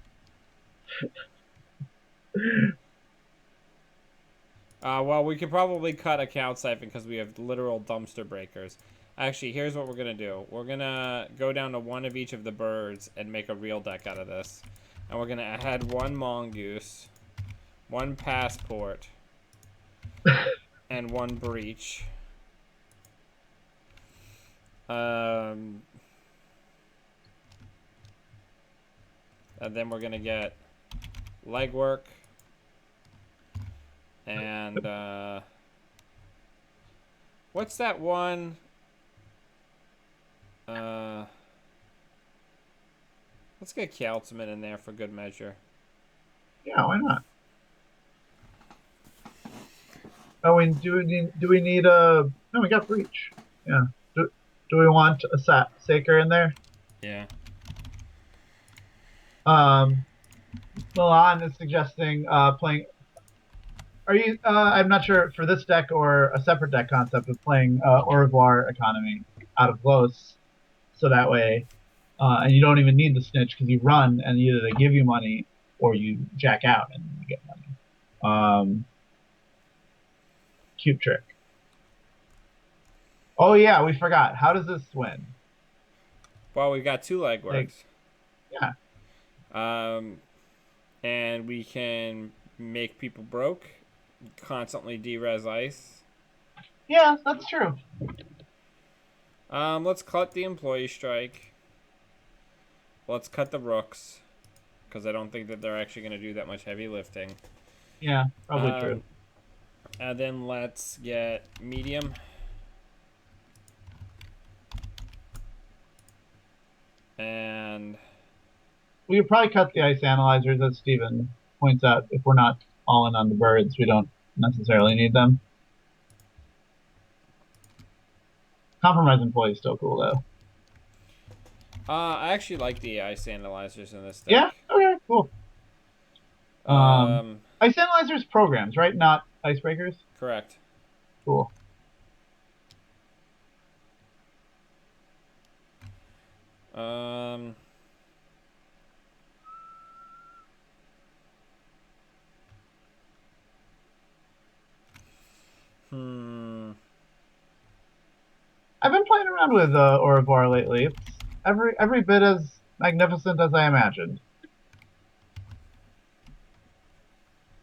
Well, we could probably cut account siphon because we have literal dumpster breakers. Actually, here's what we're gonna do. We're gonna go down to one of each of the birds and make a real deck out of this. And we're gonna add one mongoose, one passport, and one breach. And then we're gonna get legwork and what's that one? Let's get Kjaltman in there for good measure. Yeah, why not? Oh, and do we need a? No, we got breach. Yeah. Do we want a Saker in there? Yeah. Milan is suggesting playing. Are you? I'm not sure for this deck or a separate deck concept of playing Au revoir economy out of close, so that way, and you don't even need the snitch because you run and either they give you money or you jack out and you get money. Cute trick. Oh yeah, we forgot. How does this win? Well, we've got two legworks. Yeah. And we can make people broke, constantly derez ice. Yeah, that's true. Let's cut the employee strike. Let's cut the rooks, because I don't think that they're actually going to do that much heavy lifting. Yeah, probably true. And then let's get medium. And we could probably cut the ice analyzers, as Steven points out. If we're not all in on the birds, we don't necessarily need them. Compromise employee is still cool, though. I actually like the ice analyzers in this deck. Yeah? Okay, cool. Ice analyzers programs, right? Not icebreakers? Correct. Cool. I've been playing around with Au revoir lately. It's every bit as magnificent as I imagined.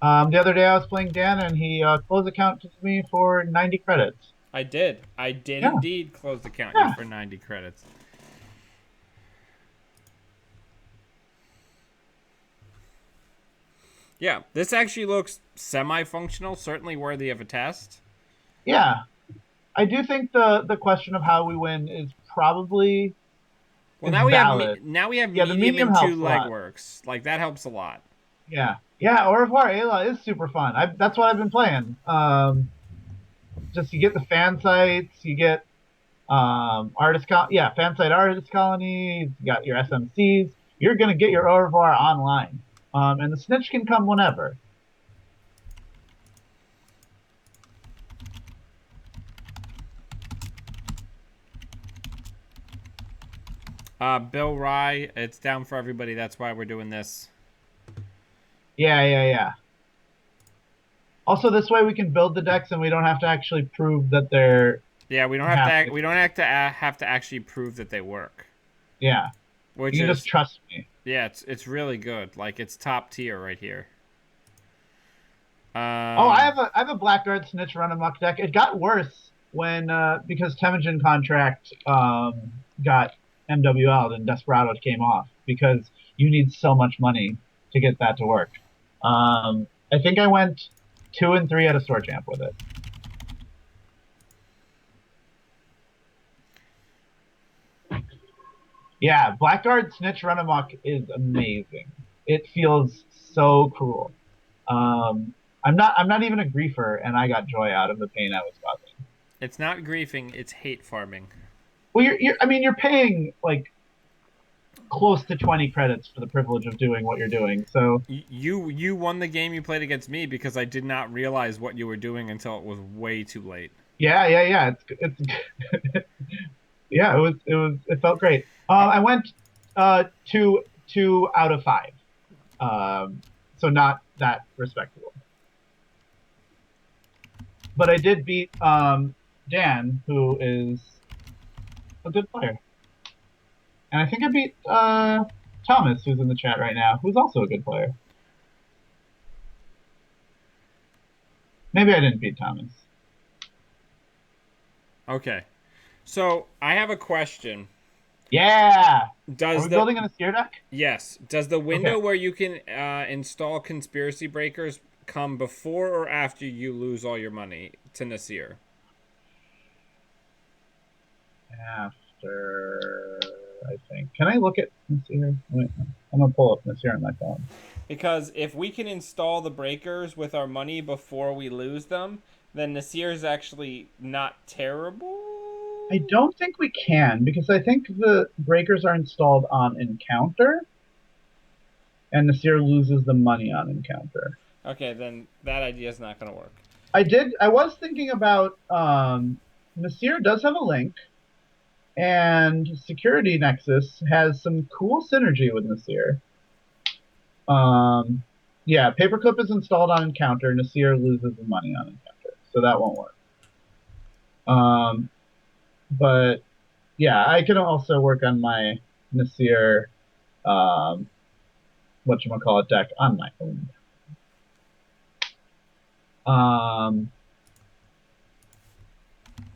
The other day I was playing Dan and he closed account to me for 90 credits. I did yeah. Indeed close the account for 90 credits. Yeah, this actually looks semi-functional, certainly worthy of a test. Yeah. I do think the question of how we win is probably valid. Now we have the medium and two legworks. Like, that helps a lot. Yeah. Yeah, Au revoir Ayla is super fun. That's what I've been playing. just you get the fan sites, you get fan site artist colonies, you got your SMCs. You're gonna get your au revoir online, and the snitch can come whenever. Bill Rye, it's down for everybody. That's why we're doing this. Yeah, yeah, yeah. Also, this way we can build the decks, and we don't have to actually prove that they're Yeah, we don't have to. happening. We don't have to actually prove that they work. Yeah, Which you can just is, trust me. yeah, it's really good. Like it's top tier right here. Oh, Um, I have a Blackguard Snitch run amok deck. It got worse when because Temujin contract got MWL'd and Desperado came off because you need so much money to get that to work. I think I went 2 and 3 at a store champ with it. Yeah, Blackguard Snitch run amok is amazing. It feels so cool. I'm not even a griefer, and I got joy out of the pain I was causing. it's not griefing. It's hate farming. Well, I mean, you're paying like close to 20 credits for the privilege of doing what you're doing. So You won the game you played against me because I did not realize what you were doing until it was way too late. yeah, yeah, yeah. It's yeah. It felt great. Uh, I went 2 out of 5. So not that respectable. But I did beat Dan, who is a good player, and I think I beat Thomas, who's in the chat right now, who's also a good player. Maybe I didn't beat Thomas. okay, so I have a question. Yeah. Are Does we the building in a steer deck? Yes, does the Okay. window where you can install conspiracy breakers come before or after you lose all your money to Nasir? After, I think. Can I look at Nasir? Wait, I'm gonna pull up Nasir on my phone. Because if we can install the breakers with our money before we lose them, then Nasir is actually not terrible. I don't think we can because I think the breakers are installed on encounter, and Nasir loses the money on encounter. Okay, then that idea is not going to work. I was thinking about Nasir does have a link, and Security Nexus has some cool synergy with Nasir. Yeah, Paperclip is installed on encounter. Nasir loses the money on encounter, so that won't work. But yeah, I can also work on my Nasir, whatchamacallit deck on my own.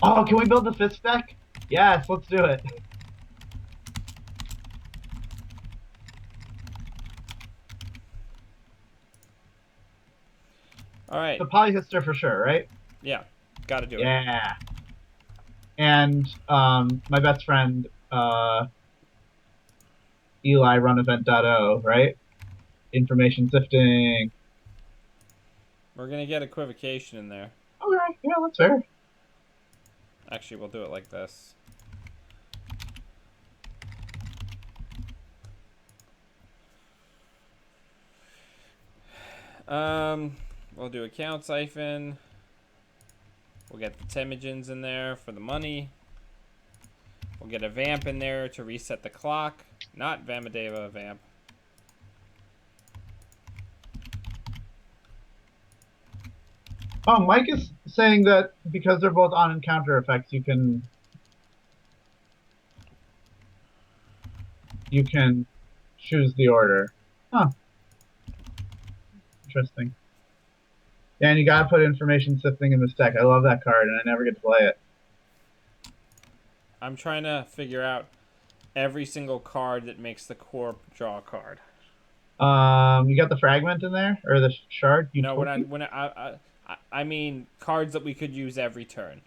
Oh, can we build the Fisk deck? Yes, let's do it. All right. The Polyhister for sure, right? Yeah, got to do it. Yeah. And my best friend Eli run event.o, right? Information sifting. We're going to get equivocation in there. Okay, yeah, that's fair. Actually, we'll do it like this. We'll do account siphon. We'll get the Temujins in there for the money. We'll get a vamp in there to reset the clock. Not Vamadeva vamp. Oh, Mike is saying that because they're both on encounter effects, you can choose the order. Huh. Interesting. Yeah, and you gotta put information sifting in this deck. I love that card, and I never get to play it. I'm trying to figure out every single card that makes the core draw a card. You got the fragment in there or the shard? No, I mean cards that we could use every turn.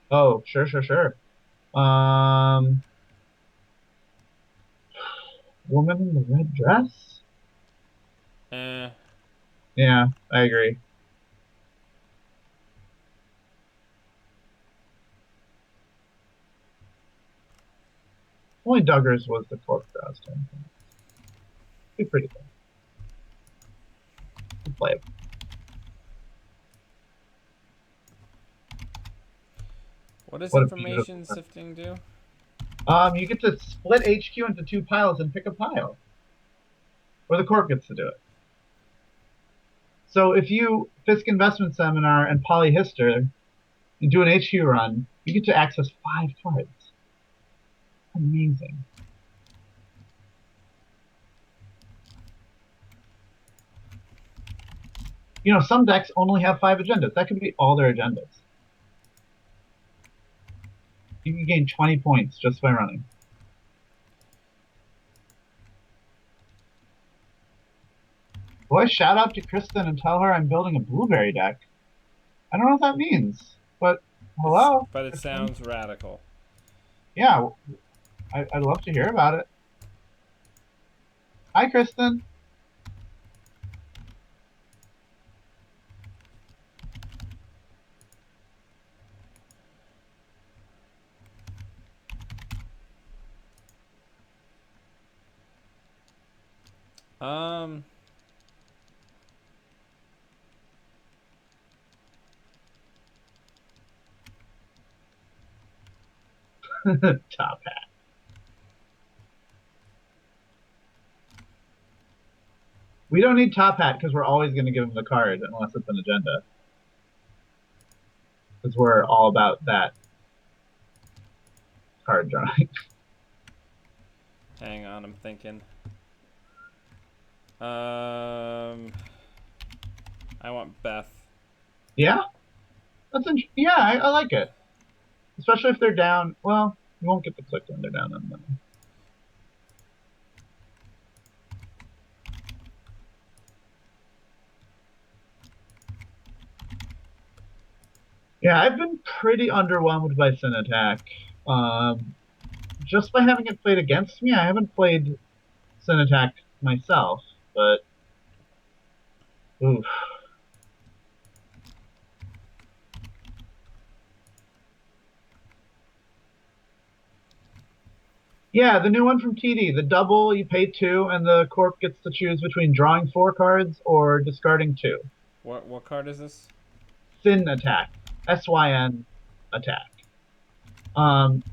Oh, sure, sure, sure. Um, Woman in the red dress. Yeah, I agree. Only Duggars was the corp last time. Be pretty cool. Play it. What does What a beautiful. information sifting do? You get to split HQ into two piles and pick a pile, or the corp gets to do it. So if you Fisk Investment Seminar and Polyhister and do an HQ run, you get to access 5 cards. Amazing. You know, some decks only have 5 agendas. That could be all their agendas. You can gain 20 points just by running. Boy, shout out to Kristen and tell her I'm building a blueberry deck. I don't know what that means, but hello. But it Kristen. sounds radical. Yeah, I'd love to hear about it. Hi, Kristen. Um, Top hat. We don't need top hat because we're always going to give him the card unless it's an agenda. Because we're all about that card drawing. hang on, I'm thinking. I want Beth. Yeah, yeah, I like it. Especially if they're down. Well, you won't get the click when they're down on money. Yeah, I've been pretty underwhelmed by Sin Attack. Just by having it played against me, I haven't played Sin Attack myself, but oof. Yeah, the new one from TD, the double, you pay 2, and the corp gets to choose between drawing 4 cards or discarding 2. What card is this? Sin Attack. SYN Attack.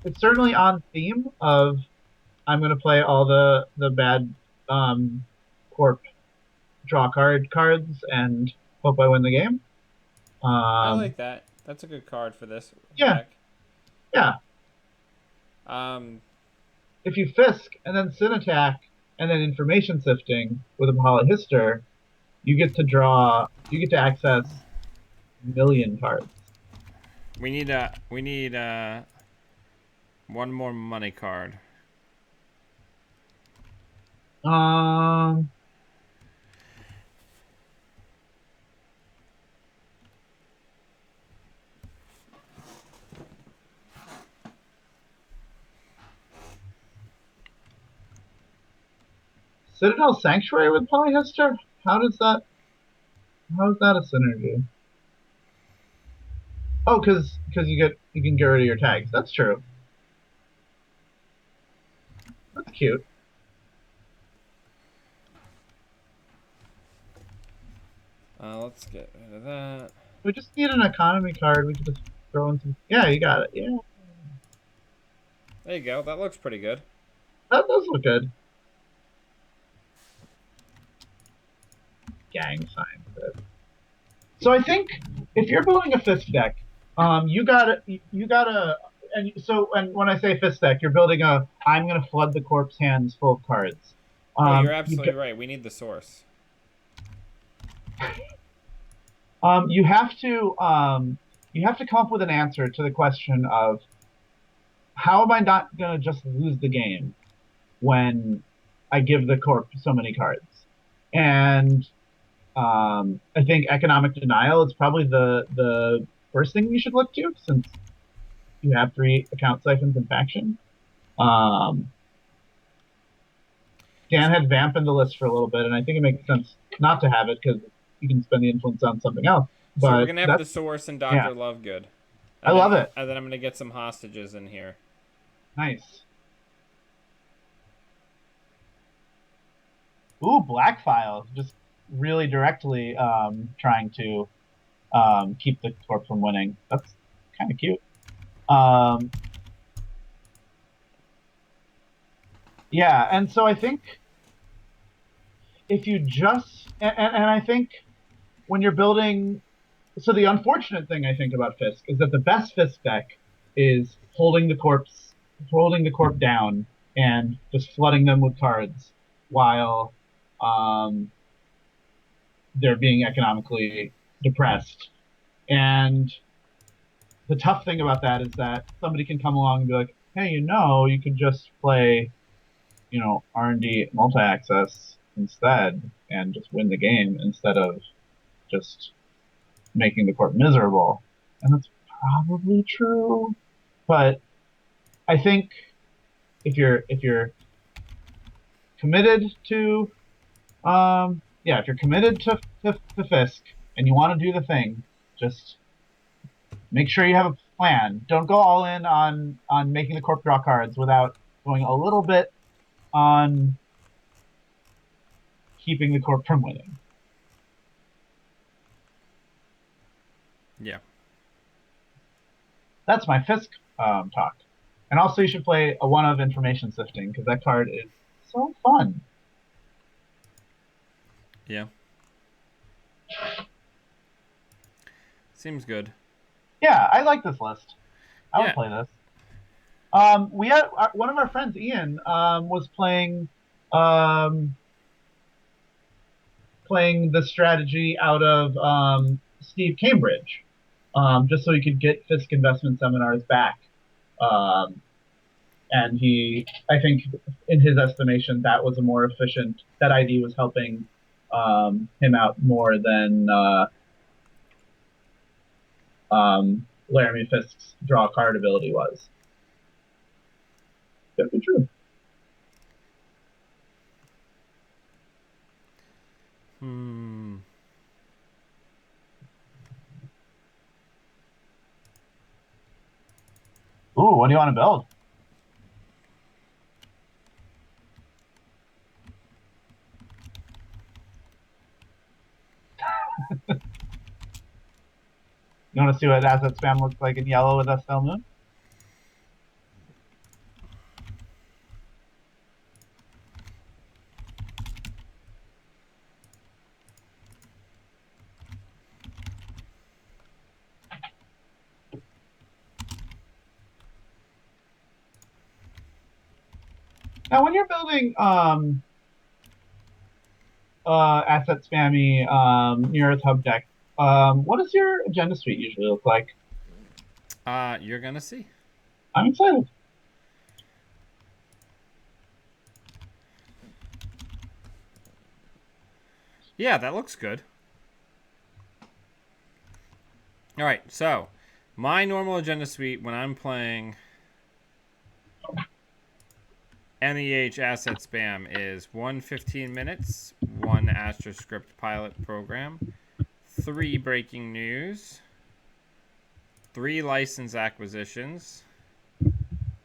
It's certainly on theme of I'm going to play all the bad corp draw cards and hope I win the game. I like that. That's a good card for this Yeah, deck. yeah. Um, If you Fisk and then Sin Attack and then Information Sifting with a Polyhister, you get to access a million cards. we need one more money card. Um, Citadel Sanctuary with Polyester? How is that a synergy? Oh, because you can get rid of your tags. That's true. That's cute. Let's get rid of that. We just need an economy card. We could just throw in some. Yeah, you got it. Yeah, There you go. That looks pretty good. that does look good. Gang signs. So I think if you're building a Fisk deck, you gotta, and when I say Fisk deck, you're building I'm gonna flood the corpse hands full of cards. Oh, you're You absolutely get, right. We need the source. you have to come up with an answer to the question of how am I not gonna just lose the game when I give the corp so many cards? And I think economic denial is probably the first thing you should look to since you have 3 account siphons and faction. Um, Dan had Vamp in the list for a little bit, and I think it makes sense not to have it because you can spend the influence on something else. So we're But gonna have the that's source and yeah, Doctor Lovegood. I love it. And then I'm gonna get some hostages in here. Nice. Ooh, black files, just really directly trying to keep the corp from winning. That's kind of cute. Um, yeah, and so I think if you just and I think when you're building, so the unfortunate thing I think about Fisk is that the best Fisk deck is holding the corp down and just flooding them with cards while um, they're being economically depressed. And the tough thing about that is that somebody can come along and be like, hey, you could just play, R&D multi-access instead and just win the game instead of just making the court miserable. And that's probably true. But I think if you're committed to if you're committed to Fisk and you want to do the thing, just make sure you have a plan. Don't go all in on making the corp draw cards without going a little bit on keeping the corp from winning. Yeah. That's my Fisk talk. And also, you should play a one of information sifting because that card is so fun. Yeah. Seems good. Yeah, I like this list. I would Yeah. play this. We had one of our friends, Ian, was um, playing the strategy out of Steve Cambridge, just so he could get Fisk investment seminars back. Um, and I think, in his estimation, that was a more efficient. That ID was helping him out more than Laramie Fisk's draw card ability was. Could be true. Hmm. Ooh, what do you want to build? You want to see what asset spam looks like in yellow with Estelle Moon? Now, when you're building asset spammy near Earth Hub deck, what does your agenda suite usually look like? You're gonna see. I'm excited. Yeah, that looks good. All right, so my normal agenda suite when I'm playing NEH asset spam is 1 15 minutes, 1 AstroScript pilot program, 3 breaking news, 3 license acquisitions,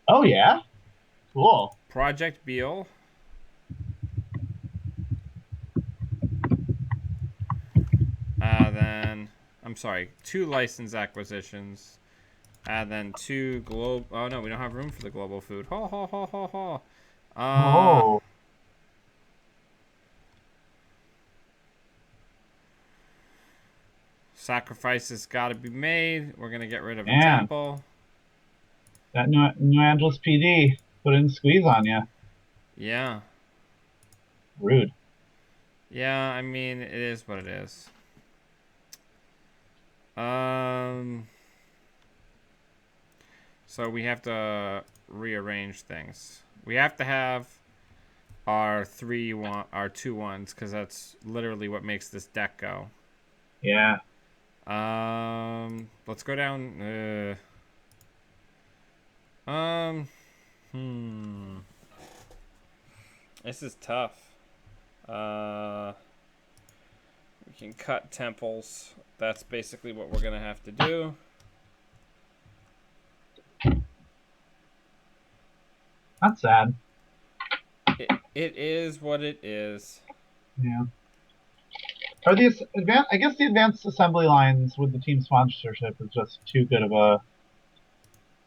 Oh yeah, cool. Project Beal, then I'm sorry, 2 license acquisitions, then 2 global. Oh no, we don't have room for the global food. Ho ho ho ho ho. Oh, Sacrifices got to be made. We're gonna get rid of a man, temple. that New Angeles PD put in squeeze on you. Yeah, Rude. yeah. I mean, it is what it is. Um. So we have to rearrange things. We have to have our 2 1s because that's literally what makes this deck go. Yeah. Let's go down. Um, hmm. This is tough. We can cut temples. That's basically what we're gonna have to do. That's sad. It is what it is. Yeah. Are these advanced? I guess the advanced assembly lines with the team sponsorship is just too good of a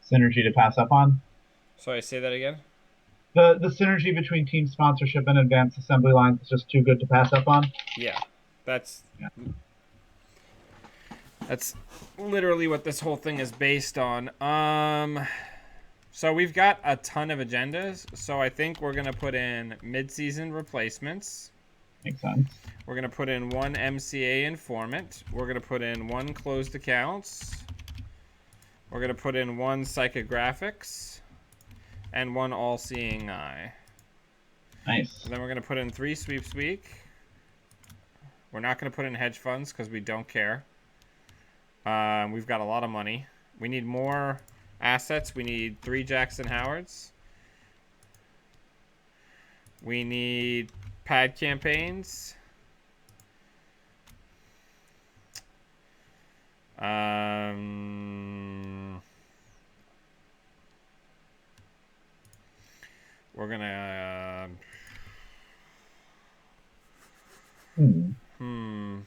synergy to pass up on. Sorry, say that again. The synergy between team sponsorship and advanced assembly lines is just too good to pass up on. Yeah, that's Yeah. that's literally what this whole thing is based on. So we've got a ton of agendas. So I think we're gonna put in mid-season replacements. Makes sense. We're gonna put in one MCA informant. We're gonna put in one closed accounts. We're gonna put in one psychographics and one all-seeing eye. Nice. And then we're gonna put in 3 sweeps week. We're not gonna put in hedge funds because we don't care. We've got a lot of money. We need more assets. We need 3 Jackson Howards. We need pad campaigns. We're gonna. Hmm.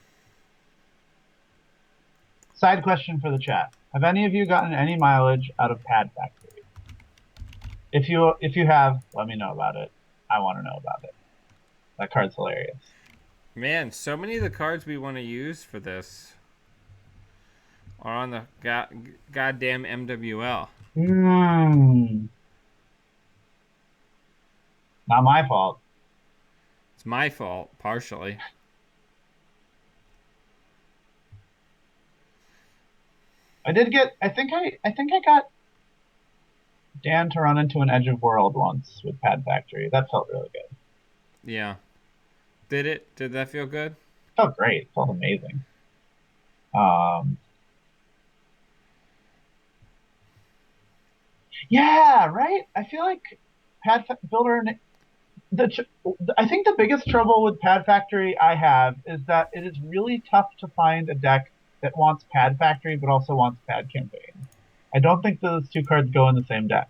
Side question for the chat: have any of you gotten any mileage out of Pad Factory? If you have, let me know about it. I want to know about it. That card's hilarious. Man, so many of the cards we want to use for this are on the goddamn MWL. Not my fault. It's my fault, partially. I did get. I think I got Dan to run into an Edge of World once with Pad Factory. That felt really good. Yeah. Did it? Did that feel good? Felt great. Felt amazing. Um, yeah, right. I feel like Builder. I think the biggest trouble with Pad Factory I have is that it is really tough to find a deck that wants Pad Factory but also wants Pad Campaign. I don't think those two cards go in the same deck.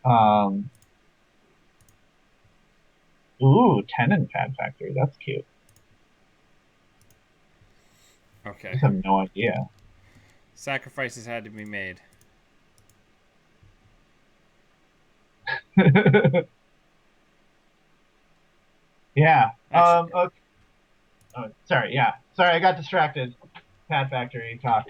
Um, ooh, 10 in Pad Factory. That's cute. I Okay. just have no idea. Sacrifices had to be made. Yeah. Actually, Okay. Oh, sorry. Yeah. Sorry, I got distracted. Pad Factory talk.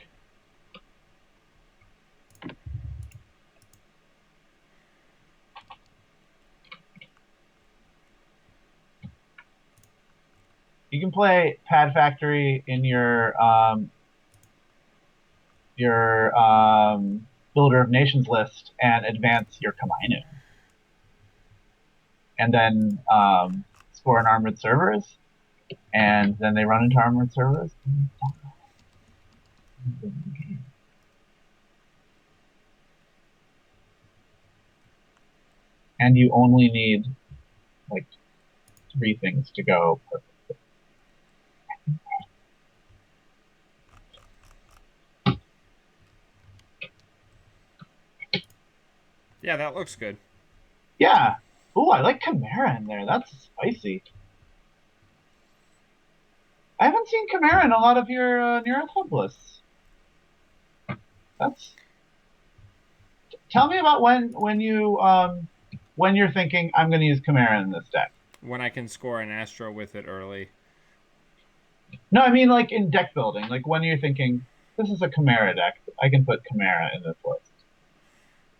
You can play Pad Factory in your Builder of Nations list and advance your Kamainu, and then score in armored servers, and then they run into armored servers. And you only need like 3 things to go perfect. yeah, that looks good. Yeah. Ooh, I like Chimera in there. That's spicy. I haven't seen Chimera in a lot of your Neuro Club lists. That's. Tell me about when you're thinking I'm going to use Chimera in this deck. When I can score an Astro with it early. No, I mean like in deck building. Like when you're thinking this is a Chimera deck, I can put Chimera in this list.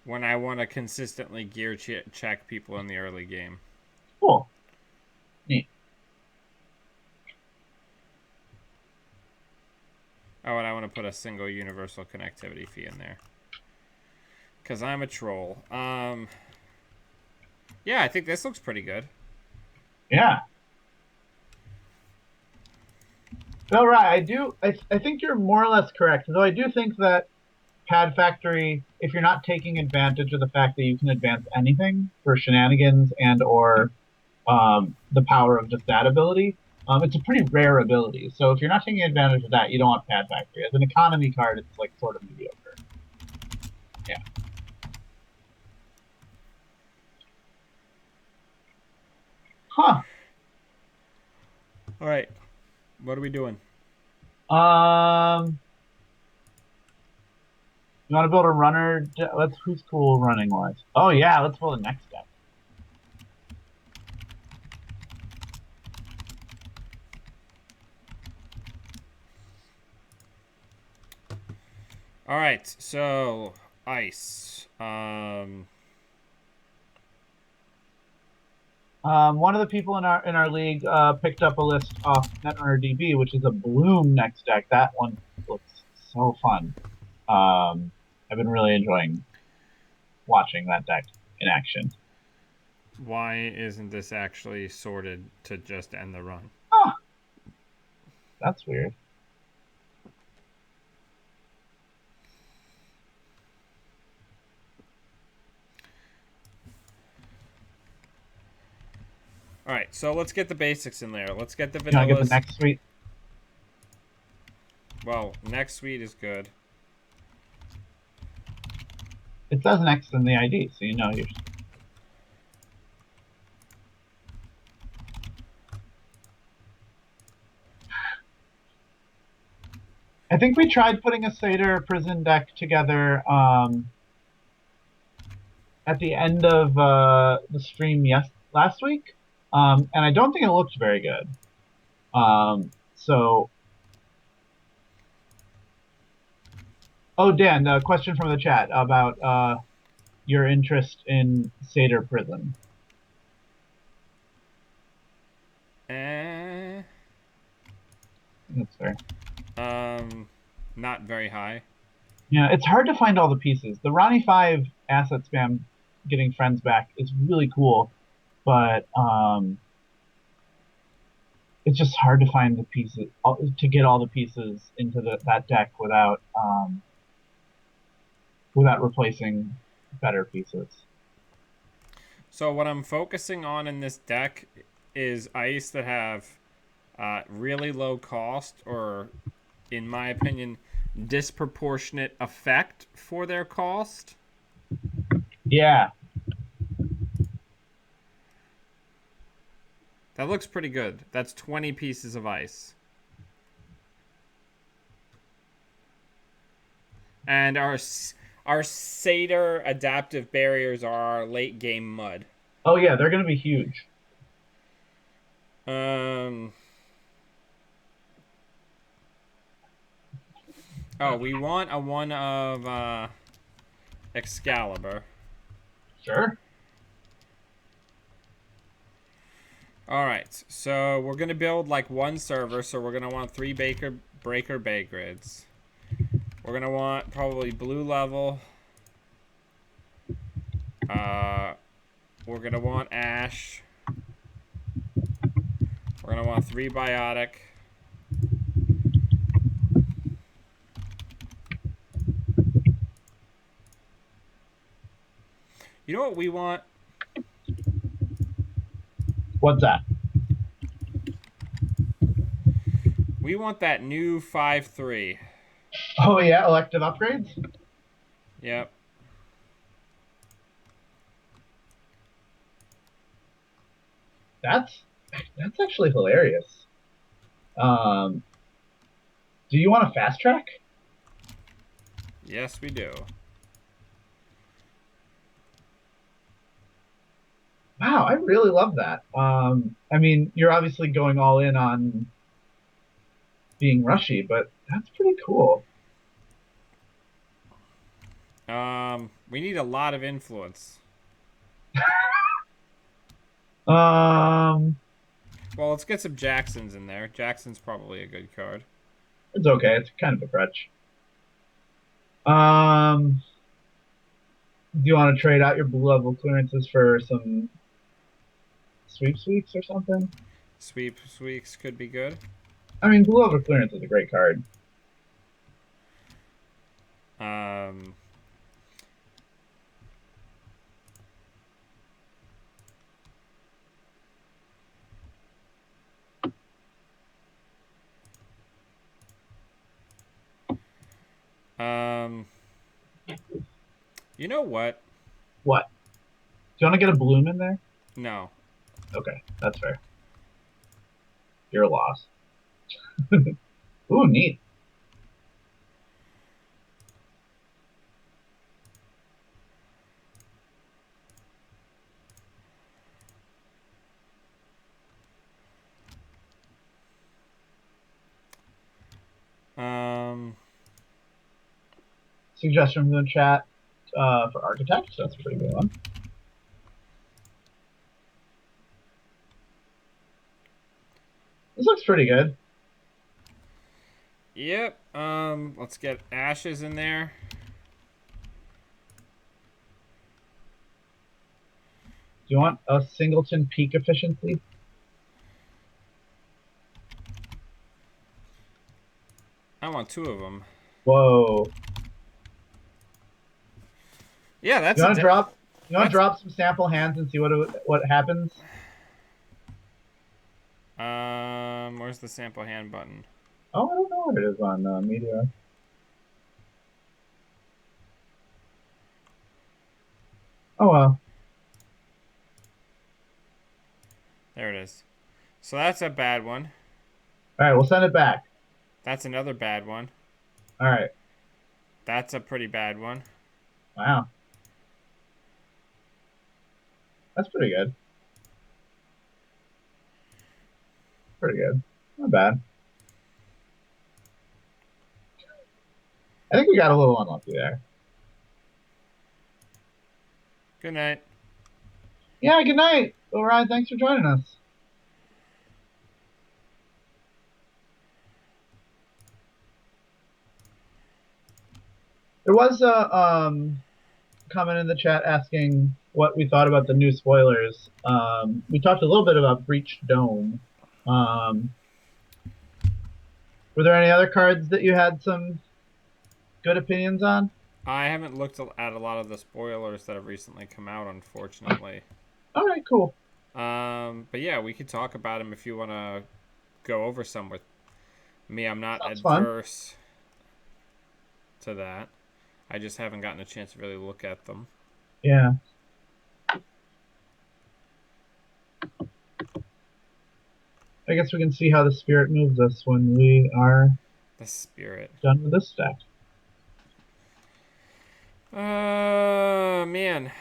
When I want to consistently gear check people in the early game. Cool. Neat. Oh, and I want to put a single universal connectivity fee in there. Because I'm a troll. Yeah, I think this looks pretty good. Yeah. No, right. I do. I think you're more or less correct. Though I do think that Pad Factory, if you're not taking advantage of the fact that you can advance anything for shenanigans and or the power of just that ability, it's a pretty rare ability. So if you're not taking advantage of that, you don't want Pad Factory. As an economy card, it's like sort of mediocre. Yeah. Huh. All right. What are we doing? Um, you want to build a runner? Let's who's cool running wise? Oh yeah, let's build a next deck. All right. So ice. One of the people in our league picked up a list off Netrunner DB, which is a Bloom next deck. That one looks so fun. I've been really enjoying watching that deck in action. Why isn't this actually sorted to just end the run? Oh, that's weird. All right. So let's get the basics in there. Let's get the You want to get the vanillas. next suite? Well, next suite is good. It says next in the ID, so you know you're. I think we tried putting a Seder prison deck together at the end of the stream last week, and I don't think it looked very good. So, oh Dan, a question from the chat about your interest in Seder prison. Eh. That's fair. Not very high. Yeah, it's hard to find all the pieces. The Ronnie 5 asset spam getting friends back is really cool, but it's just hard to find the pieces to get all the pieces into that deck without replacing better pieces. So what I'm focusing on in this deck is ice that have really low cost, or, in my opinion, disproportionate effect for their cost. Yeah. That looks pretty good. That's 20 pieces of ice. And our Seder adaptive barriers are our late game mud. Oh yeah, they're gonna be huge. Oh, we want a one of Excalibur. Sure. All right, so we're gonna build like one server, so we're gonna want 3 breaker bay grids. We're gonna want probably blue level. We're gonna want ash. We're gonna want 3 biotic. You know what we want? What's that? We want that new 5/3. Oh yeah, elective upgrades? Yep. That's actually hilarious. Do you want a fast track? Yes, we do. Wow, I really love that. I mean, you're obviously going all in on being rushy, but that's pretty cool. We need a lot of influence. Um, Well, let's get some Jacksons in there. Jackson's probably a good card. it's okay. It's kind of a crutch. Um, do you want to trade out your blue level clearances for some sweeps or something? Sweeps could be good. I mean, blue level clearance is a great card. Um, um, you know what? What? Do you want to get a bloom in there? No. Okay, that's fair. Your loss. Ooh, neat. Um, Suggestion from the chat for architect. That's a pretty good one. This looks pretty good. yep. Let's get ashes in there. Do you want a singleton peak efficiency? I want two of them. Whoa. Yeah, You that's a want to drop? You want to that's drop some sample hands and see what happens? where's the sample hand button? Oh, I don't know what it is on media. Oh well. There it is. So that's a bad one. All right, we'll send it back. That's another bad one. All right. That's a pretty bad one. Wow, that's pretty good. Pretty good. Not bad. I think we got a little unlucky there. Good night. Yeah. Good night, Orion. Thanks for joining us. There was a comment in the chat asking what we thought about the new spoilers. We talked a little bit about Breach Dome. Um, were there any other cards that you had some good opinions on? I haven't looked at a lot of the spoilers that have recently come out, unfortunately. All right, cool. But yeah, we could talk about them if you want to go over some with me. I'm not Sounds fun. adverse to that. I just haven't gotten a chance to really look at them. Yeah. I guess we can see how the spirit moves us when we are The spirit. done with this deck. Man.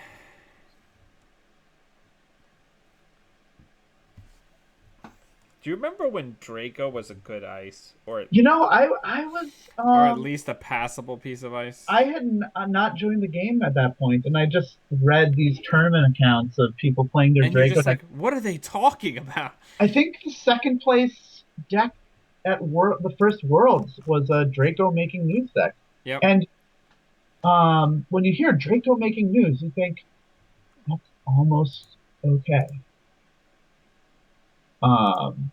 Do you remember when Draco was a good ice, You know, I was or at least a passable piece of ice? I had not joined the game at that point, and I just read these tournament accounts of people playing their And you're Draco just like, deck. what are they talking about? I think the second place deck at the first Worlds was a Draco making news deck. Yep. And when you hear Draco making news, you think that's almost okay. Um,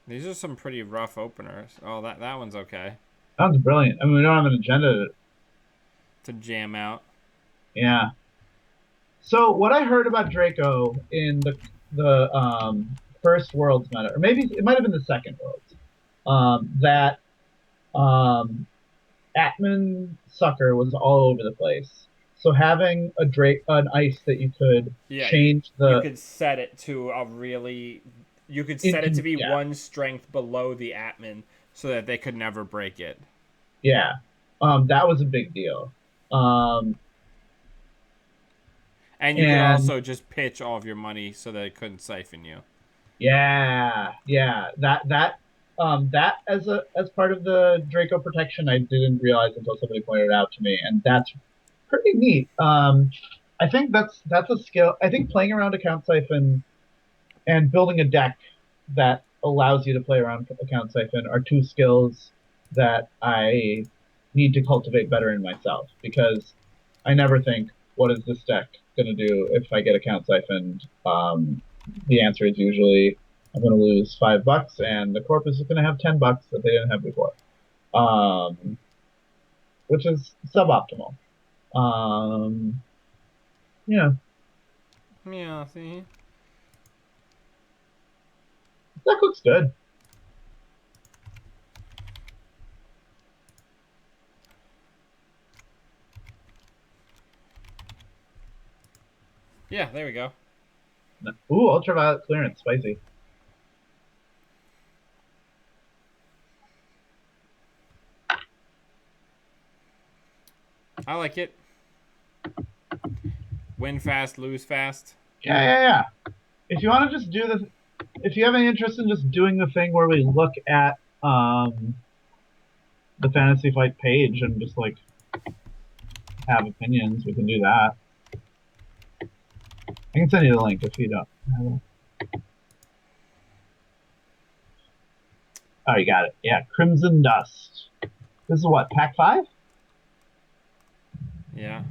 These are some pretty rough openers. Oh, that one's okay Sounds brilliant. I mean, we don't have an agenda. to jam out. Yeah. So what I heard about Draco in the first Worlds meta, or maybe it might have been the second Worlds, that um, Atman Sucker was all over the place. So having an ice that you could Yeah, change you the could set it to a really, you could set it to be yeah, one strength below the Atman so that they could never break it. yeah, that was a big deal. Um, And you could and also just pitch all of your money so that it couldn't siphon you. yeah, that as part of the Draco protection, I didn't realize until somebody pointed it out to me, and that's pretty neat. I think that's a skill. I think playing around account siphon and building a deck that allows you to play around account siphon are two skills that I need to cultivate better in myself because I never think, what is this deck going to do if I get account siphoned? The answer is usually I'm going to lose $5 and the corpus is going to have $10 that they didn't have before, um, which is suboptimal. Yeah. Yeah, see? That looks good. Yeah, there we go. Ooh, ultraviolet clearance, spicy. I like it. Win fast, lose fast. Yeah, yeah, yeah. If you want to just do this, if you have any interest in just doing the thing where we look at the Fantasy Flight page and just like have opinions, we can do that. I can send you the link if you don't. Oh, you got it. Yeah, Crimson Dust. This is what, pack 5? Yeah.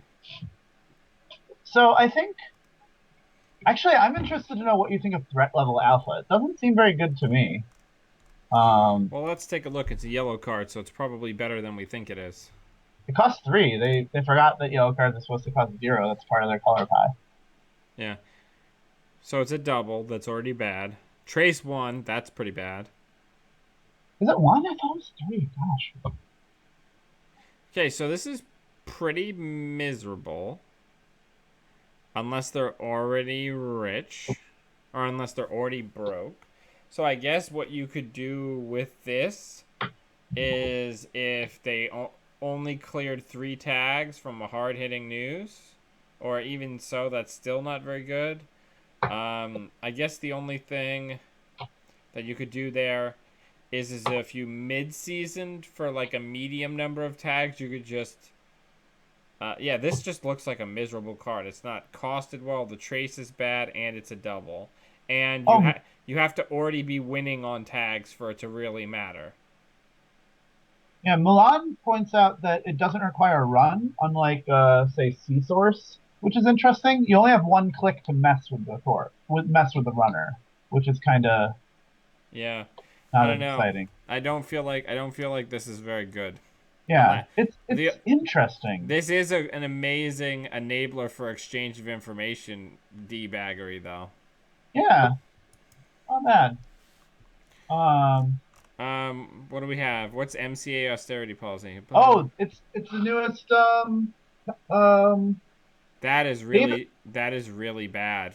So I think, actually, I'm interested to know what you think of threat level alpha. It doesn't seem very good to me. Um, Well, let's take a look. It's a yellow card, so it's probably better than we think it is. it costs 3. They forgot that yellow cards are supposed to cost 0. That's part of their color pie. Yeah. So it's a double. That's already bad. Trace 1. That's pretty bad. Is it 1? I thought it was 3. Gosh. Okay, so this is pretty miserable. Unless they're already rich. Or unless they're already broke. So I guess what you could do with this is if they only cleared 3 tags from a hard-hitting news, or even so, that's still not very good. I guess the only thing that you could do there is if you mid-seasoned for like a medium number of tags, you could just yeah, this just looks like a miserable card. It's not costed well. The trace is bad, and it's a double. And Oh, you have to already be winning on tags for it to really matter. yeah. Milan points out that it doesn't require a run, unlike, say, Sea Source, which is interesting. You only have one click to mess with the runner, which is kind of Yeah, I not don't as know. exciting. I don't feel like this is very good. Yeah, Unless the it's interesting. this is an amazing enabler for exchange of information debaggery though. Yeah, not bad. Um, What do we have? What's MCA austerity policy? oh, it's the newest. Um, David. That is really bad.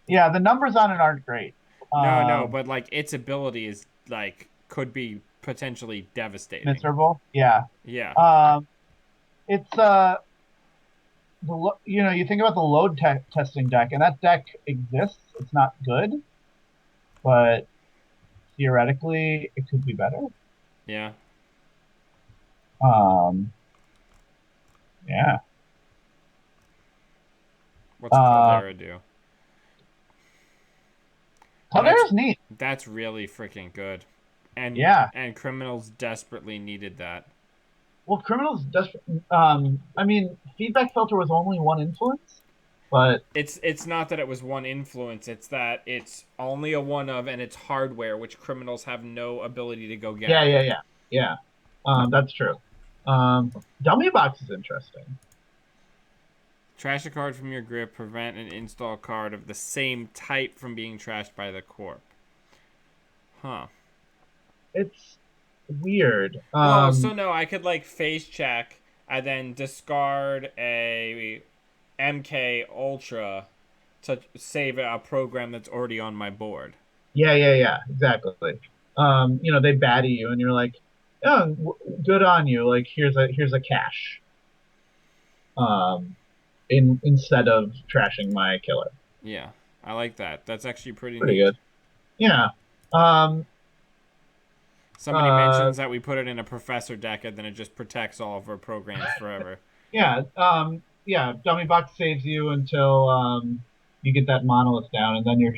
Yeah, the numbers on it aren't great. No, no, Um, but like its ability is like could be potentially devastating. Miserable. Yeah. Yeah. Um, it's you think about the load testing deck, and that deck exists. It's not good, but theoretically, it could be better. Yeah. Um, yeah. What's Uh, Caldera do? That's Caldera's neat. that's really freaking good. And Yeah. criminals desperately needed that. Well, criminals just. I mean, feedback filter was only one influence, but It's not that it was one influence, it's that it's only a one of and it's hardware which criminals have no ability to go yeah, get. yeah, yeah, yeah. That's true. Dummy box is interesting. Trash a card from your grip, prevent an install card of the same type from being trashed by the corp. Huh. It's weird. Well, so no, I could like face check and then discard a MK Ultra to save a program that's already on my board. Yeah, yeah, yeah, exactly. They baddie you, and you're like, "Oh, good on you." Like, here's a cash. Um, instead of trashing my killer. Yeah, I like that. That's actually pretty Pretty neat. good. Yeah. Um. Somebody Uh. mentions that we put it in a professor deck and then it just protects all of our programs forever. Yeah. Yeah. Dummy box saves you until you get that monolith down, and then you're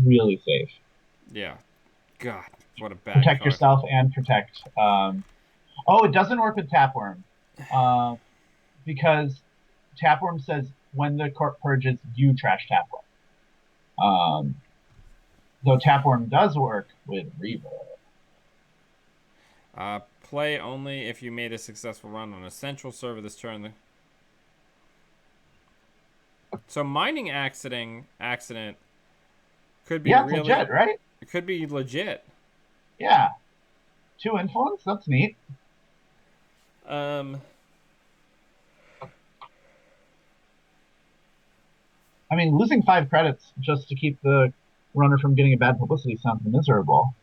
really safe. Yeah. God, what a bad Protect card. yourself and protect. Oh, it doesn't work with Tapworm, uh, because Tapworm says when the corp purges, you trash Tapworm. Though Tapworm does work with Reaver. Play only if you made a successful run on a central server this turn. So mining accident could be Yeah, it's really, legit, right? it could be legit. Yeah. Two influence. That's neat. Um, I mean, losing 5 credits just to keep the runner from getting a bad publicity sounds miserable.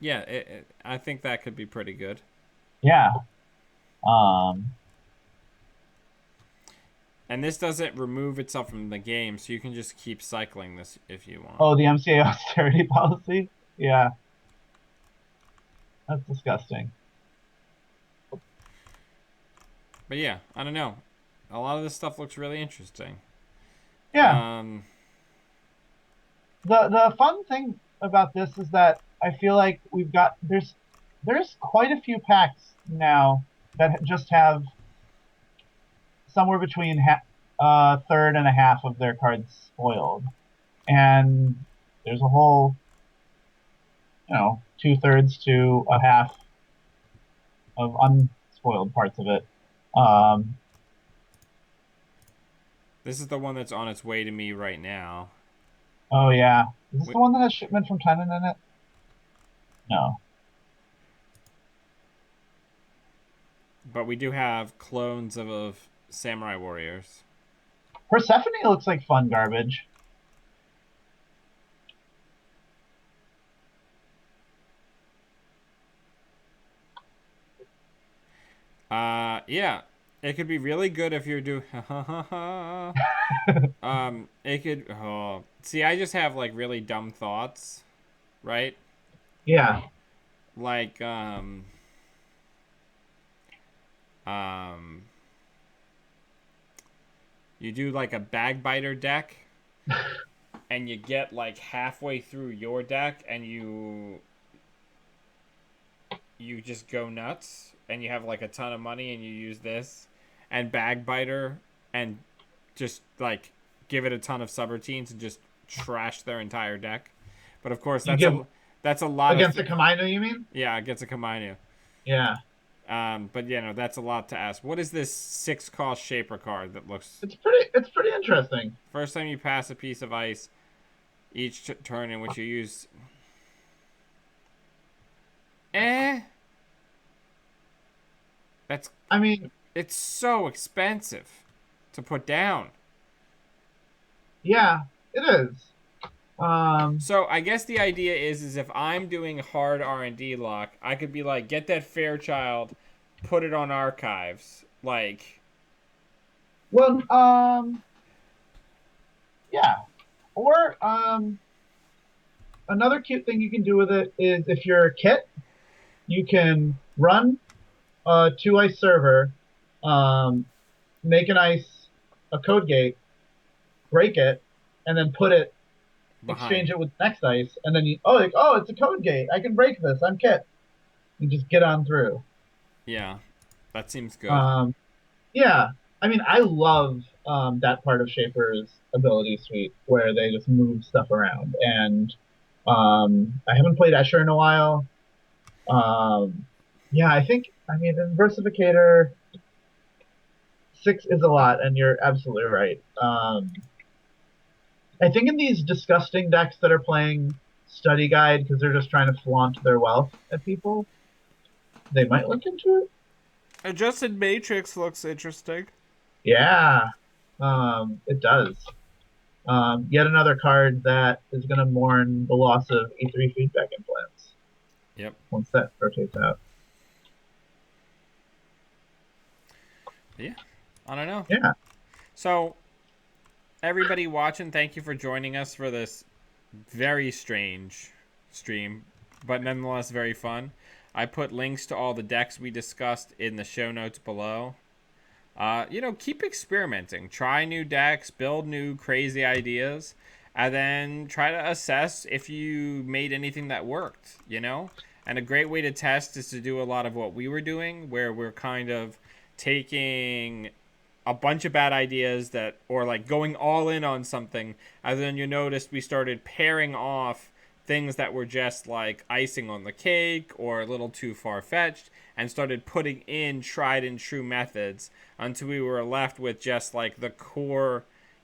yeah, I think that could be pretty good. Yeah. Um, And this doesn't remove itself from the game, so you can just keep cycling this if you want. oh, the MCA austerity policy. Yeah, that's disgusting. But yeah, I don't know. A lot of this stuff looks really interesting. Yeah. Um, The fun thing about this is that I feel like we've got there's quite a few packs now that just have somewhere between a third and a half of their cards spoiled, and there's a whole 2/3 to a half of unspoiled parts of it. Um, this is the one that's on its way to me right now. oh yeah, is this We, the one that has shipment from Tenon in it? No. but we do have clones of Samurai Warriors. Persephone looks like fun garbage. Yeah, it could be really good if you're doing. It could. Oh, see, I just have like really dumb thoughts, right? Yeah. Like, um, you do like a bagbiter deck, and you get like halfway through your deck, and you just go nuts, and you have like a ton of money, and you use this, and bagbiter, and just like give it a ton of subroutines and just trash their entire deck. But of course, You give that's a lot of against a Kamino, you mean? yeah, it gets a Kaminu. Yeah. But that's a lot to ask. What is this 6 cost Shaper card that looks? It's pretty interesting. First time you pass a piece of ice, each turn in which you use. Eh, that's I mean, it's so expensive to put down. yeah, it is. Um, So I guess the idea is if I'm doing hard R&D lock, I could be like, get that Fairchild, put it on archives, like well, yeah. Or another cute thing you can do with it is if you're a kit, you can run a 2 ice server, um, make an ice a code gate, break it, and then put it exchange behind. it with next ice, and then oh, it's a code gate. I can break this. I'm kit. You just get on through. Yeah, that seems good. Um, yeah, I mean, I love that part of Shaper's ability suite where they just move stuff around. And I haven't played Escher in a while. Um, yeah, I mean, in Versificator, 6 is a lot, and you're absolutely right. I think in these disgusting decks that are playing Study Guide because they're just trying to flaunt their wealth at people, they might look into it. Adjusted Matrix looks interesting. Yeah, it does. Yet another card that is going to mourn the loss of E3 feedback implants Yep. once that rotates out. Yeah. I don't know. Yeah, So everybody watching, thank you for joining us for this very strange stream, but nonetheless very fun. I put links to all the decks we discussed in the show notes below. Keep experimenting. Try new decks, build new crazy ideas, and then try to assess if you made anything that worked. And a great way to test is to do a lot of what we were doing, where we're kind of taking a bunch of bad ideas or like going all in on something, and then you noticed we started pairing off things that were just like icing on the cake or a little too far-fetched, and started putting in tried and true methods until we were left with just like the core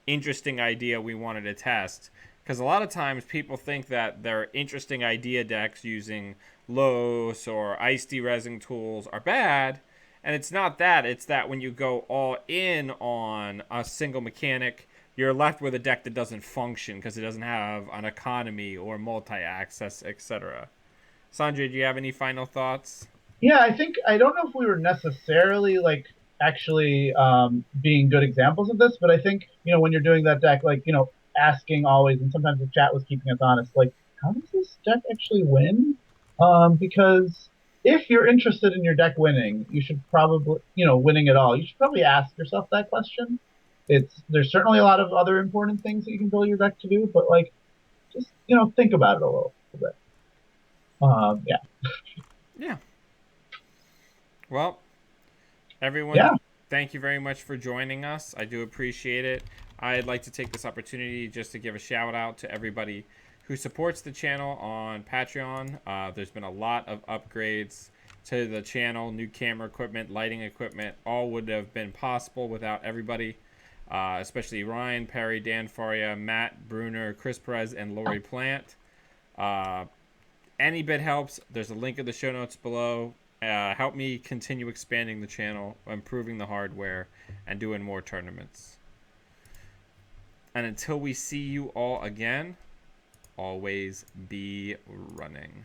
interesting idea we wanted to test. Because a lot of times people think that their interesting idea decks using Los or ice deresin tools are bad, and it's not that. It's that when you go all in on a single mechanic, you're left with a deck that doesn't function because it doesn't have an economy or multi-access, etc. Sanjay, do you have any final thoughts? Yeah, I don't know if we were necessarily like actually being good examples of this, but I think when you're doing that deck, like asking always, and sometimes the chat was keeping us honest, like how does this deck actually win? Because if you're interested in your deck winning, you should probably winning at all. You should probably ask yourself that question. There's certainly a lot of other important things that you can build your deck to do, but like just think about it a little bit. Yeah, Yeah. Well, everyone, yeah. thank you very much for joining us. I do appreciate it. I'd like to take this opportunity just to give a shout out to everybody who supports the channel on Patreon. There's been a lot of upgrades to the channel, new camera equipment, lighting equipment, all would have been possible without everybody, especially Ryan, Perry, Dan Faria, Matt, Bruner, Chris Perez, and Lori Plant. Uh, any bit helps. There's a link in the show notes below. Help me continue expanding the channel, improving the hardware, and doing more tournaments. And until we see you all again, always be running.